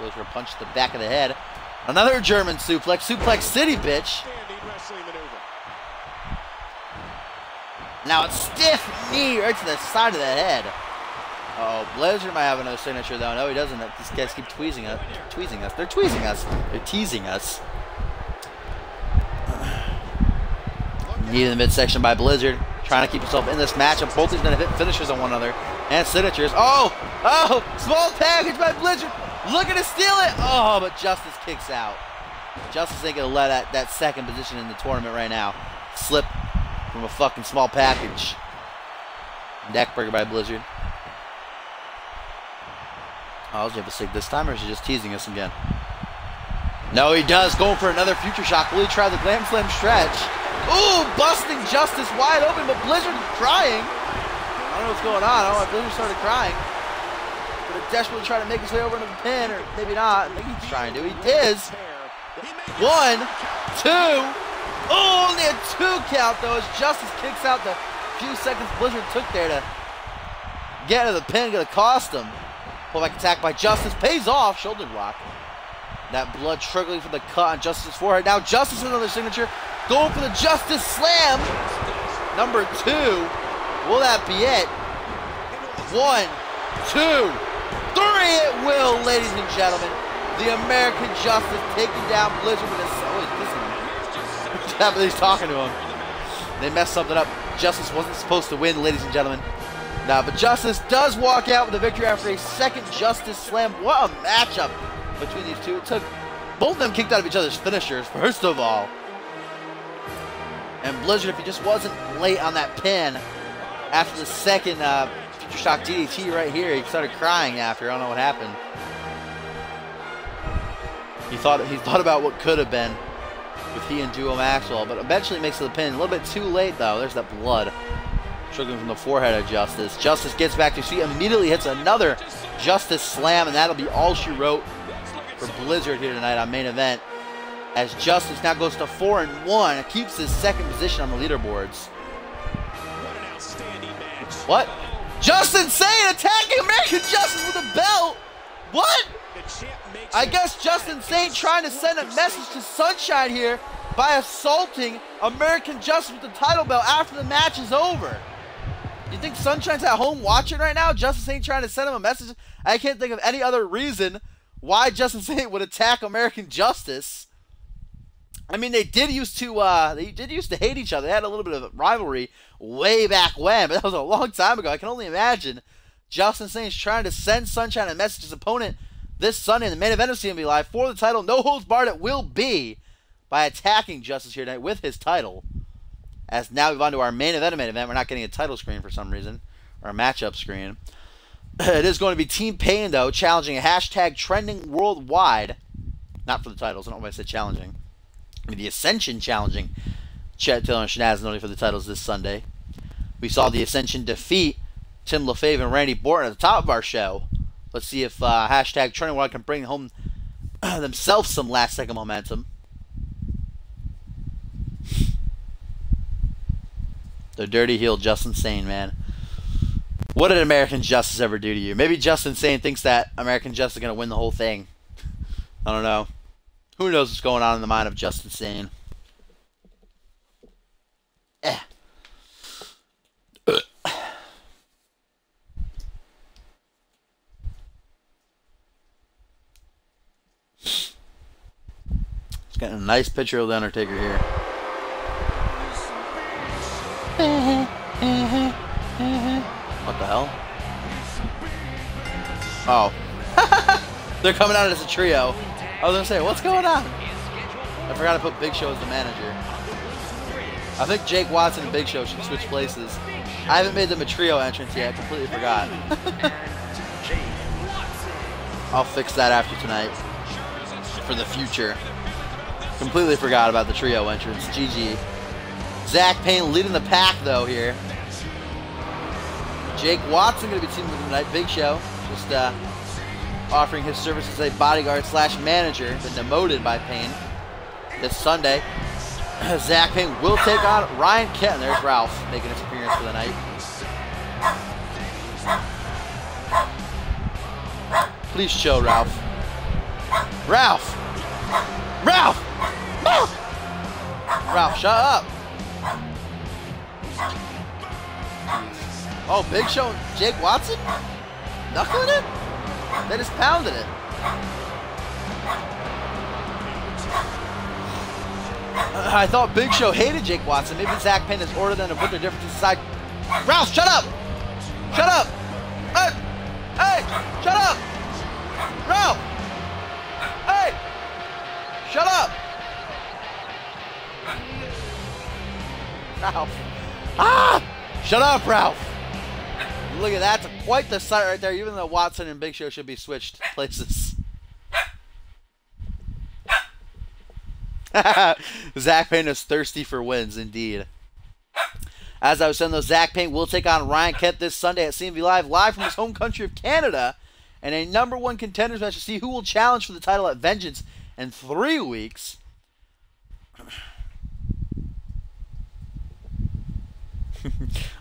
Goes for a punch to the back of the head. Another German suplex. Suplex City, bitch. Now it's stiff knee right to the side of the head. Uh oh, Blizzard might have another signature, though. No, he doesn't. These guys keep tweezing us. They're tweezing us. They're teasing us. Knee in the midsection by Blizzard. Trying to keep himself in this matchup. Both these men have hit finishers on one another. And signatures. Oh! Oh! Small package by Blizzard. Looking to steal it. Oh, but Justice kicks out. Justice ain't going to let that second position in the tournament right now slip from a fucking small package. Neckbreaker by Blizzard. Oh, does he have a sig this time, or is he just teasing us again? No, he does. Going for another future shock. Will he try the Glam Slam stretch? Ooh, busting Justice wide open, but Blizzard crying. I don't know what's going on. I don't know why Blizzard started crying. But desperately trying to make his way over into the pin, or maybe not. I think he's trying to. He is. 1, 2. Oh, only a 2 count, though, as Justice kicks out the few seconds Blizzard took there to get into the pin. Gonna cost him. Pullback attack by Justice. Pays off. Shoulder block. That blood trickling from the cut on Justice's forehead. Now Justice with another signature. Going for the Justice Slam. Number 2. Will that be it? 1, 2, 3. It will, ladies and gentlemen. The American Justice taking down Blizzard with a... Oh, he's kissing him. He's talking to him. They messed something up. Justice wasn't supposed to win, ladies and gentlemen. Nah, but Justice does walk out with a victory after a second Justice Slam. What a matchup between these two. It took both of them kicked out of each other's finishers, first of all. And Blizzard, if he just wasn't late on that pin after the second Future Shock DDT right here, he started crying after. I don't know what happened. He thought about what could have been with he and Duo Maxwell, but eventually makes it to the pin. A little bit too late, though. There's that blood trickling from the forehead of Justice. Justice gets back to his feet, immediately hits another Justice Slam, and that'll be all she wrote for Blizzard here tonight on main event. As Justice now goes to 4-1, and keeps his second position on the leaderboards. What an outstanding match. What? Just Insane attacking American Justice with a belt. What? I guess Just Insane trying to send a message to Sunshine here by assaulting American Justice with the title belt after the match is over. You think Sunshine's at home watching right now? Justice ain't trying to send him a message. I can't think of any other reason why Justice ain't would attack American Justice. I mean, they did used to hate each other. They had a little bit of a rivalry way back when, but that was a long time ago. I can only imagine Justice Saint's trying to send Sunshine a message to his opponent this Sunday in the main event of CMV Live for the title. No holds barred it will be by attacking Justice here tonight with his title. As now we've on to our main event. We're not getting a title screen for some reason, or a matchup screen. It is going to be Team Pain, though, challenging a hashtag trending worldwide. Not for the titles. I don't know why I said challenging. I mean, the Ascension challenging Chet Taylor and Shenaz Noni for the titles this Sunday. We saw the Ascension defeat Tim LaFave and Randy Borton at the top of our show. Let's see if hashtag Trending World can bring home themselves some last second momentum. The dirty heel Justin Sane, man. What did American Justice ever do to you? Maybe Justin Sane thinks that American Justice is going to win the whole thing. I don't know. Who knows what's going on in the mind of Justin Sane? It's got a nice picture of the Undertaker here. What the hell? Oh. They're coming out as a trio. I was going to say, what's going on? I forgot to put Big Show as the manager. I think Jake Watson and Big Show should switch places. I haven't made them a trio entrance yet. I completely forgot. I'll fix that after tonight. For the future. Completely forgot about the trio entrance. GG. Zach Payne leading the pack, though, here. Jake Watson going to be teaming with him tonight. Big Show just offering his services as a bodyguard slash manager, been demoted by Payne this Sunday. Zach Payne will take on Ryan Kent. There's Ralph making his appearance for the night. Please chill, Ralph. Ralph! Ralph! Ralph! Ralph, shut up! Oh, Big Show and Jake Watson? Knuckling it? They just pounded it. I thought Big Show hated Jake Watson. Maybe Zach Payne has ordered them to put their differences aside. Ralph, shut up! Shut up! Hey! Hey! Shut up! Ralph! Hey! Shut up! Ralph. Ah! Shut up, Ralph! Look at that. That's quite the sight right there, even though Watson and Big Show should be switched places. Zach Payne is thirsty for wins, indeed. As I was saying, though, Zach Payne will take on Ryan Kent this Sunday at CMV live from his home country of Canada, and a #1 contenders match to see who will challenge for the title at Vengeance in 3 weeks.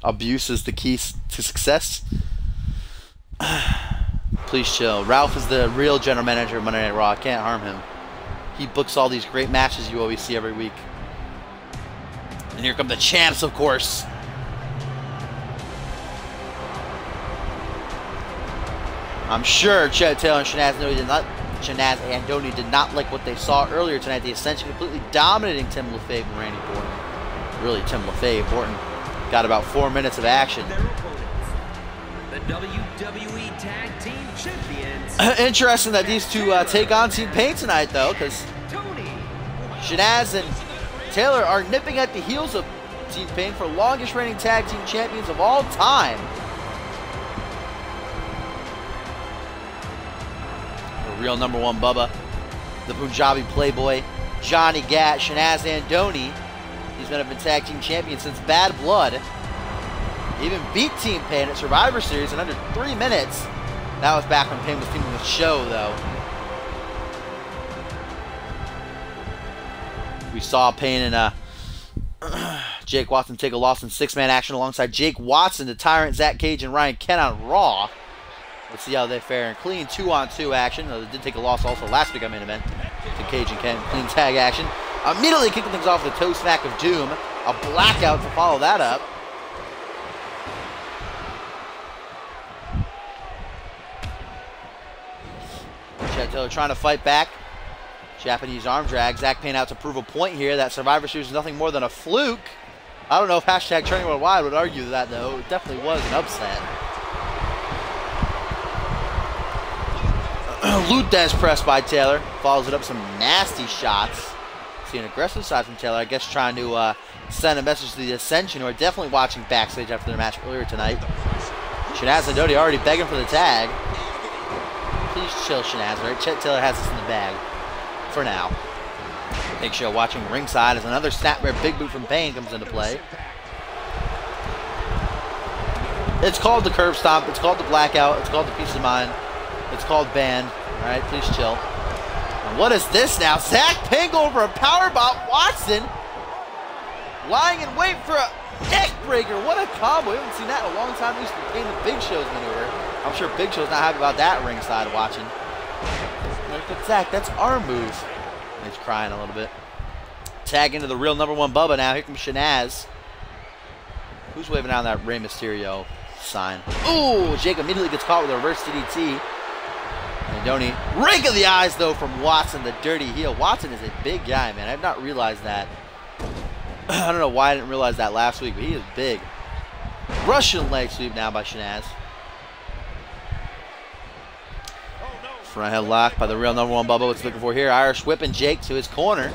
Abuse is the key to success. Please chill. Ralph is the real general manager of Monday Night Raw. I can't harm him. He books all these great matches you always see every week. And here come the champs, of course. I'm sure Chet Taylor and Shenaz Andoni did not like what they saw earlier tonight. The Ascension completely dominating Tim LaFave and Randy Borton. Really, Tim LaFave. Borton got about 4 minutes of action. Their opponents, the WWE Tag Team Champions. Interesting that these two take on Team Payne tonight, though, because Shenaz and Taylor are nipping at the heels of Team Payne for longest reigning tag team champions of all time. The real #1 Bubba, the Punjabi Playboy, Johnny Gat, Shenaz Andoni. These men have been tag team champions since Bad Blood. They even beat Team Payne at Survivor Series in under 3 minutes. That was back when Payne was teaming with Show, though. We saw Payne and Jake Watson take a loss in 6-man action alongside Jake Watson, the Tyrant, Zach Cage, and Ryan Kent on Raw. Let's see how they fare in clean 2-on-2 action. They did take a loss also last week on main event to Cage and Kent. Clean tag action. Immediately kicking things off with a toe smack of doom. A blackout to follow that up. Chet Taylor trying to fight back. Japanese arm drag. Zach Payne out to prove a point here. That Survivor Series is nothing more than a fluke. I don't know if hashtag Trending Worldwide would argue that, though. It definitely was an upset. Lutez press by Taylor. Follows it up with some nasty shots. See an aggressive side from Taylor. I guess trying to send a message to the Ascension, who are definitely watching backstage after their match earlier tonight. Shenaz and Dodie already begging for the tag. Please chill, Shenaz, right? Chet Taylor has this in the bag. For now. Big Show watching ringside as another snapmare big boot from Payne comes into play. It's called the curb stomp. It's called the blackout. It's called the peace of mind. It's called banned. All right, please chill. And what is this now? Zach Payne going for a powerbomb. Watson lying in wait for a neck breaker. What a combo. We haven't seen that in a long time. We used to Payne the Big Show's maneuver. I'm sure Big Show's not happy about that ringside watching. But Zach, that's our move. And he's crying a little bit. Tag into the real '1 Bubba now. Here comes Shanaz. Who's waving down that Rey Mysterio sign? Ooh, Jake immediately gets caught with a reverse DDT. And Donnie, rake of the eyes though from Watson, the dirty heel. Watson is a big guy, man. I've not realized that. I don't know why I didn't realize that last week, but he is big. Russian leg sweep now by Shanaz. Front headlock by the real '1 Bubba. What's he looking for here? Irish whipping Jake to his corner.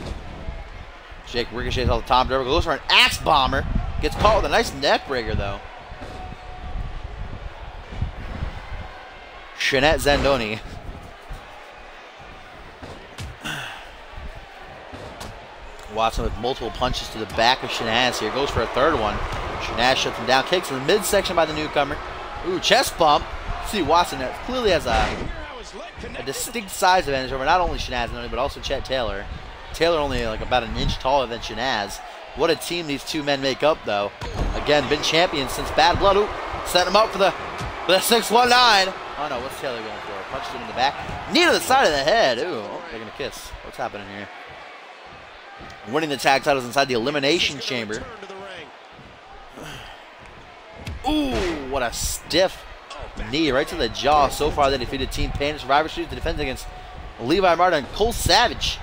Jake ricochets off the top driver, goes for an axe bomber. Gets caught with a nice neck breaker though. Shanette Zandoni. Watson with multiple punches to the back of Shanaz here. Goes for a third one. Shanaz shuts him down. Kicks in the midsection by the newcomer. Ooh, chest bump. See, Watson clearly has a distinct size advantage over not only Shanaz Zandoni, but also Chet Taylor. Taylor only like about an inch taller than Shanaz. What a team these two men make up, though. Again, been champions since Bad Blood. Ooh, set him up for the 619. Oh no, what's Taylor going for? Punches him in the back. Knee to the side of the head. Ooh, they're gonna kiss. What's happening here? Winning the tag titles inside the Elimination Chamber. Ooh, what a stiff knee right to the jaw. So far, they defeated Team Pain and Survivor Series to defend against Levi Martin and Cole Savage.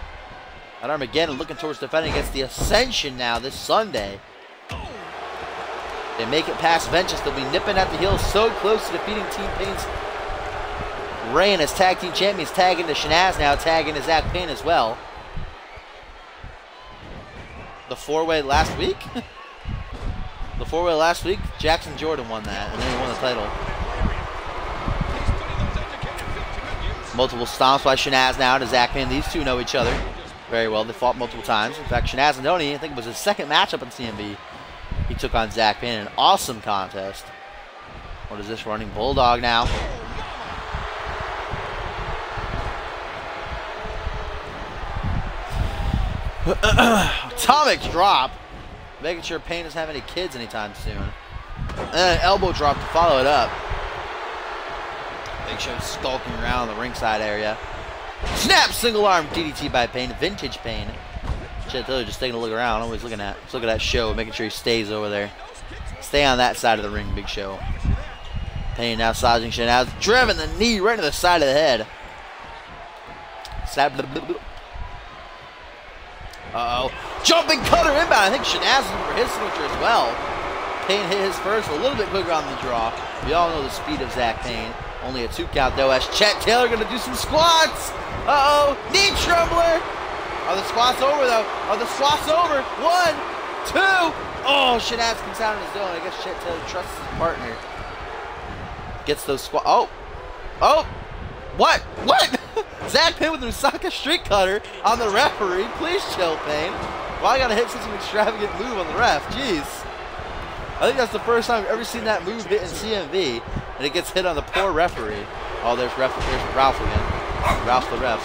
At Armageddon, looking towards defending against the Ascension now this Sunday. They make it past Vengeance. They'll be nipping at the heels, so close to defeating Team Pain's reign as tag team champions. Tagging to Shanaz now, tagging to Zach Payne as well. The four-way last week? The four-way last week, Jackson Jordan won that, and then he won the title. Multiple stomps by Shanaz now to Zach Payne. These two know each other very well. They fought multiple times. In fact, Shanaz Zandoni, I think it was his second matchup in CMV. He took on Zach Payne in an awesome contest. What is this, running Bulldog now? Atomic drop. Making sure Payne doesn't have any kids anytime soon. And an elbow drop to follow it up. Big Show skulking around the ringside area. Snap single arm DDT by Payne. Vintage Payne. Chet Taylor just taking a look around. Always looking at that show, making sure he stays over there. Stay on that side of the ring, Big Show. Payne now massaging Shanaz. Driven the knee right to the side of the head. Uh-oh. Jumping cutter inbound. I think Shanaz is looking for his signature as well. Payne hit his first a little bit quicker on the draw. We all know the speed of Zach Payne. Only a 2 count though as Chet Taylor going to do some squats. Uh-oh. Knee trembler. Are the squats over though? Are the squats over? 1, 2. Oh, Shanaz comes out in his zone. I guess Chet Taylor trusts his partner. Gets those squats. Oh. Oh. What? What? Zach Payne with the Osaka Street Cutter on the referee. Please chill, Payne. Well, I gotta hit such an extravagant move on the ref. Jeez. I think that's the first time I've ever seen that move hit in CMV, and it gets hit on the poor referee. Oh, there's Ralph again. Ralph the ref.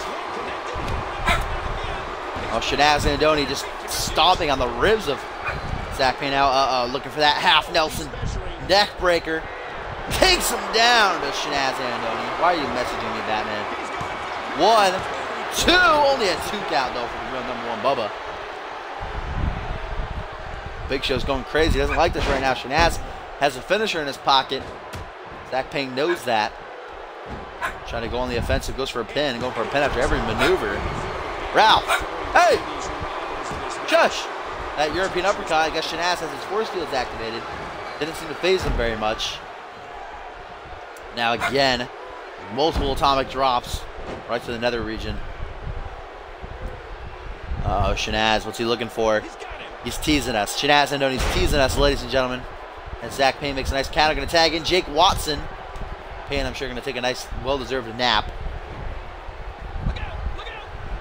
Oh, Shanaz Zandoni just stomping on the ribs of Zach Payne now. Uh-oh, looking for that half Nelson neck breaker. Takes him down to Shanaz Zandoni. Why are you messaging me, Batman? 1, 2. Only a 2 count, though, for the real #1 Bubba. Big Show's going crazy. He doesn't like this right now. Shanaz has a finisher in his pocket. Zach Payne knows that. Trying to go on the offensive. Goes for a pin. And going for a pin after every maneuver. Ralph. Hey! Shush! That European uppercut. I guess Shanaz has his force fields activated. Didn't seem to phase him very much. Now again, multiple atomic drops right to the nether region. Uh-oh, Shanaz, what's he looking for? He's teasing us. Shanaz Zandoni's teasing us, ladies and gentlemen. And Zach Payne makes a nice counter. Going to tag in Jake Watson. Payne, I'm sure, going to take a nice, well-deserved nap.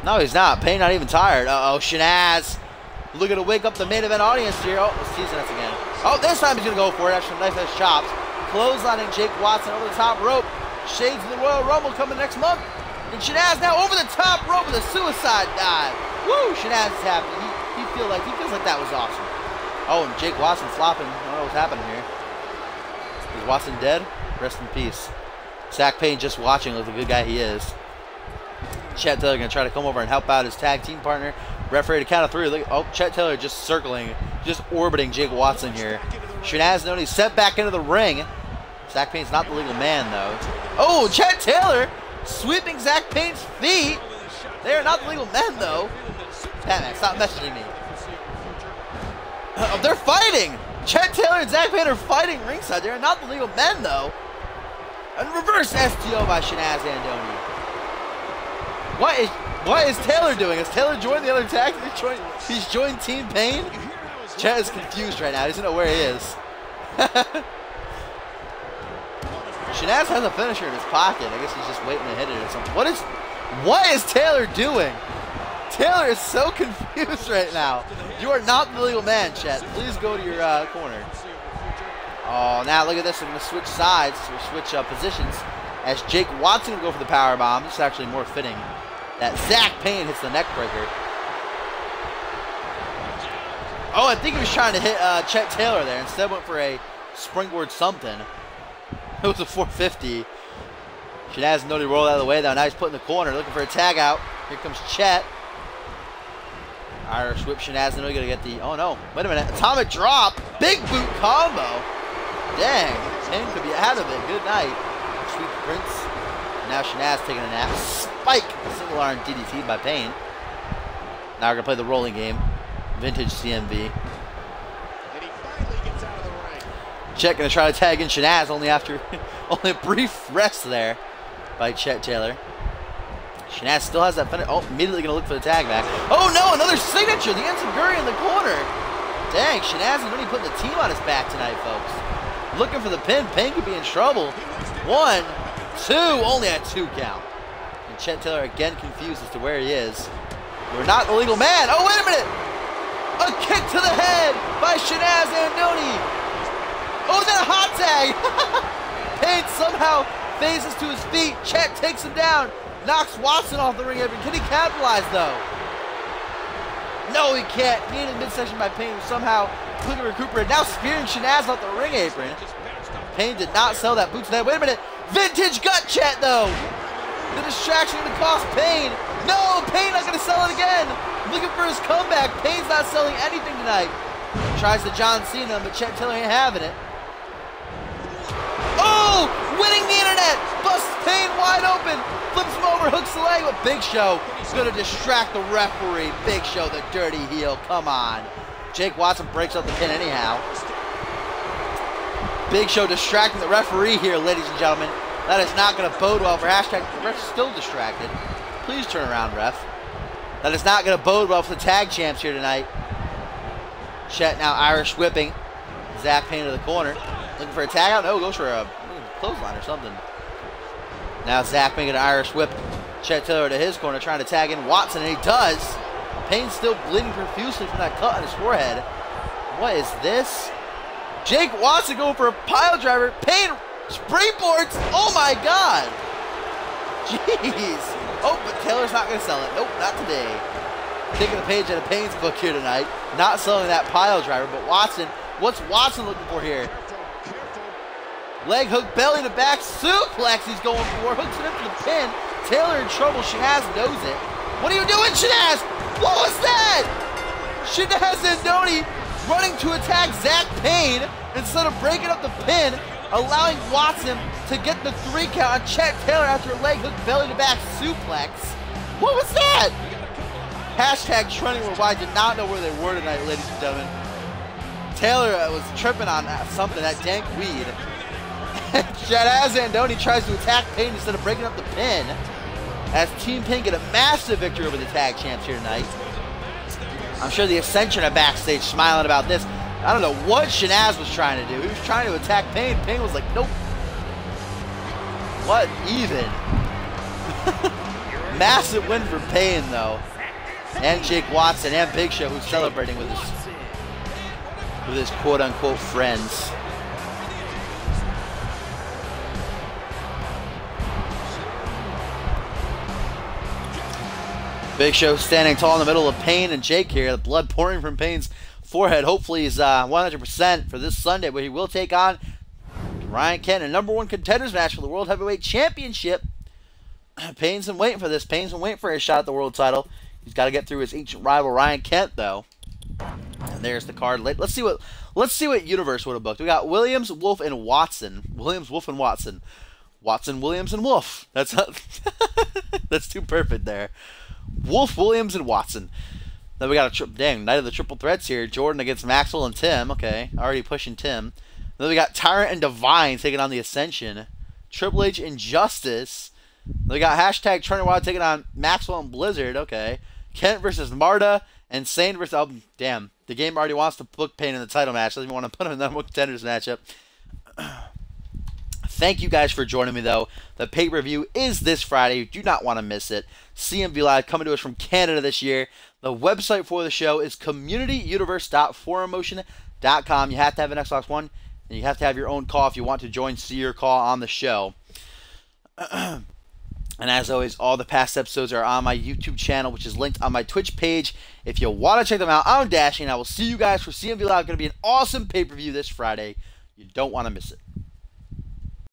No, he's not. Payne not even tired. Uh-oh, Shanaz looking to wake up the main event audience here. Oh, he's teasing us again. Oh, this time he's going to go for it. Actually, knife has chops. Clotheslining Jake Watson over the top rope. Shades of the Royal Rumble coming next month. And Shanaz now over the top rope with a suicide dive. Woo! Shanaz is happy. He feels like that was awesome. Oh, and Jake Watson flopping. I don't know what's happening here. Is Watson dead? Rest in peace. Zach Payne just watching like the good guy he is. Chet Taylor going to try to come over and help out his tag team partner. Referee to count of 3. Look, oh, Chet Taylor just circling, just orbiting Jake Watson here. Shanaz Noni sent back into the ring. Zach Payne's not the legal man, though. Oh, Chet Taylor sweeping Zach Payne's feet. They are not the legal men, though. Batman, stop messaging me. They're fighting. Chet Taylor and Zach Payne are fighting ringside. They're not the legal men, though. And reverse STO by Shanaz Andoni. What is Taylor doing? Has Taylor joined the other tag? He's joined Team Payne? Chet is confused right now. He doesn't know where he is. Shanaz has a finisher in his pocket. I guess he's just waiting to hit it or something. What is Taylor doing? Taylor is so confused right now. You are not the legal man, Chet. Please go to your corner. Oh, now look at this. They're going to switch sides, or switch positions, as Jake Watson will go for the power bomb. This is actually more fitting that Zach Payne hits the neck breaker. Oh, I think he was trying to hit Chet Taylor there. Instead went for a springboard something. It was a 450. Shanaz Noni rolled out of the way, though. Now he's put in the corner, looking for a tag out. Here comes Chet. Irish whip. Shanaz Noni going to get the... Oh, no. Wait a minute. Atomic drop. Big boot combo. Dang. Payne could be out of it. Good night. Sweet Prince. Now Shanaz taking a nap. Spike. Single arm DDT by Payne. Now we're going to play the rolling game. Vintage CMV. Chet going to try to tag in Shanaz only after only a brief rest there by Chet Taylor. Shanaz still has that finish. Oh, immediately going to look for the tag back. Oh no, another signature. The Enziguri in the corner. Dang, Shanaz is really putting the team on his back tonight, folks. Looking for the pin. Payne could be in trouble. 1, 2, only a 2 count. And Chet Taylor again confused as to where he is. You're not the legal man. Oh, wait a minute. A kick to the head by Shanaz Andoni. Oh, then a hot tag! Payne somehow phases to his feet. Chet takes him down. Knocks Watson off the ring apron. Can he capitalize, though? No, he can't. Needed midsection by Payne, who somehow couldn't recuperate. Now spearing Shanaz off the ring apron. Payne did not sell that boot to that. Wait a minute. Vintage gut Chet, though. The distraction to cost Payne. No, Payne not going to sell it again. Looking for his comeback. Payne's not selling anything tonight. Tries to John Cena, but Chet Taylor ain't having it. Oh! Winning the internet! Busts Payne wide open! Flips him over, hooks the leg, but Big Show is going to distract the referee. Big Show, the dirty heel, come on. Jake Watson breaks up the pin anyhow. Big Show distracting the referee here, ladies and gentlemen. That is not going to bode well for hashtag. The ref's still distracted. Please turn around, ref. That is not going to bode well for the tag champs here tonight. Chet now Irish whipping. Zach Payne to the corner. Looking for a tag out? No, goes for a clothesline or something. Now Zach making an Irish whip. Chet Taylor to his corner trying to tag in Watson, and he does. Payne's still bleeding profusely from that cut on his forehead. What is this? Jake Watson going for a pile driver. Payne springboards. Oh my God. Jeez. Oh, but Taylor's not going to sell it. Nope, not today. Taking the page out of Payne's book here tonight. Not selling that pile driver, but Watson. What's Watson looking for here? Leg hook, belly to back, suplex he's going for. Hooks it in for the pin. Taylor in trouble. Shanaz knows it. What are you doing, Shanaz? What was that? Shanaz Andoni running to attack Zach Payne instead of breaking up the pin, allowing Watson to get the 3 count on Chet Taylor after a leg hook, belly to back suplex. What was that? Hashtag trending worldwide. Did not know where they were tonight, ladies and gentlemen. Taylor was tripping on something, that dank weed. Shanaz Andoni tries to attack Payne instead of breaking up the pin, as Team Payne get a massive victory over the tag champs here tonight. I'm sure the Ascension are backstage smiling about this. I don't know what Shanaz was trying to do. He was trying to attack Payne. Payne was like, nope. What even? Massive win for Payne, though. And Jake Watson and Big Show, who's celebrating with his quote-unquote friends. Big Show standing tall in the middle of Payne and Jake here. The blood pouring from Payne's forehead. Hopefully he's 100% for this Sunday, but he will take on Ryan Kent, a #1 contenders match for the World Heavyweight Championship. Payne's been waiting for this. Payne's been waiting for his shot at the world title. He's got to get through his ancient rival Ryan Kent, though. And there's the card. Let's see what Universe would have booked. We got Williams, Wolf, and Watson. Williams, Wolf, and Watson. Watson, Williams, and Wolf. That's that's too perfect there. Wolf, Williams, and Watson. Then we got a night of the triple threats here. Jordan against Maxwell and Tim. Okay, already pushing Tim. Then we got Tyrant and Divine taking on the Ascension. Triple H and Justice. Then we got hashtag Turner Wild taking on Maxwell and Blizzard. Okay. Kent versus Marta. And Sane versus... Oh, damn. The game already wants to book Payne in the title match. Doesn't even want to put him in the #1 contenders matchup. Thank you guys for joining me, though. The pay-per-view is this Friday. You do not want to miss it. CMV Live coming to us from Canada this year. The website for the show is communityuniverse.forumotion.com. You have to have an Xbox One, and you have to have your own call if you want to join your call on the show. And as always, all the past episodes are on my YouTube channel, which is linked on my Twitch page. If you want to check them out, I'm Dashing. I will see you guys for CMV Live. Going to be an awesome pay-per-view this Friday. You don't want to miss it.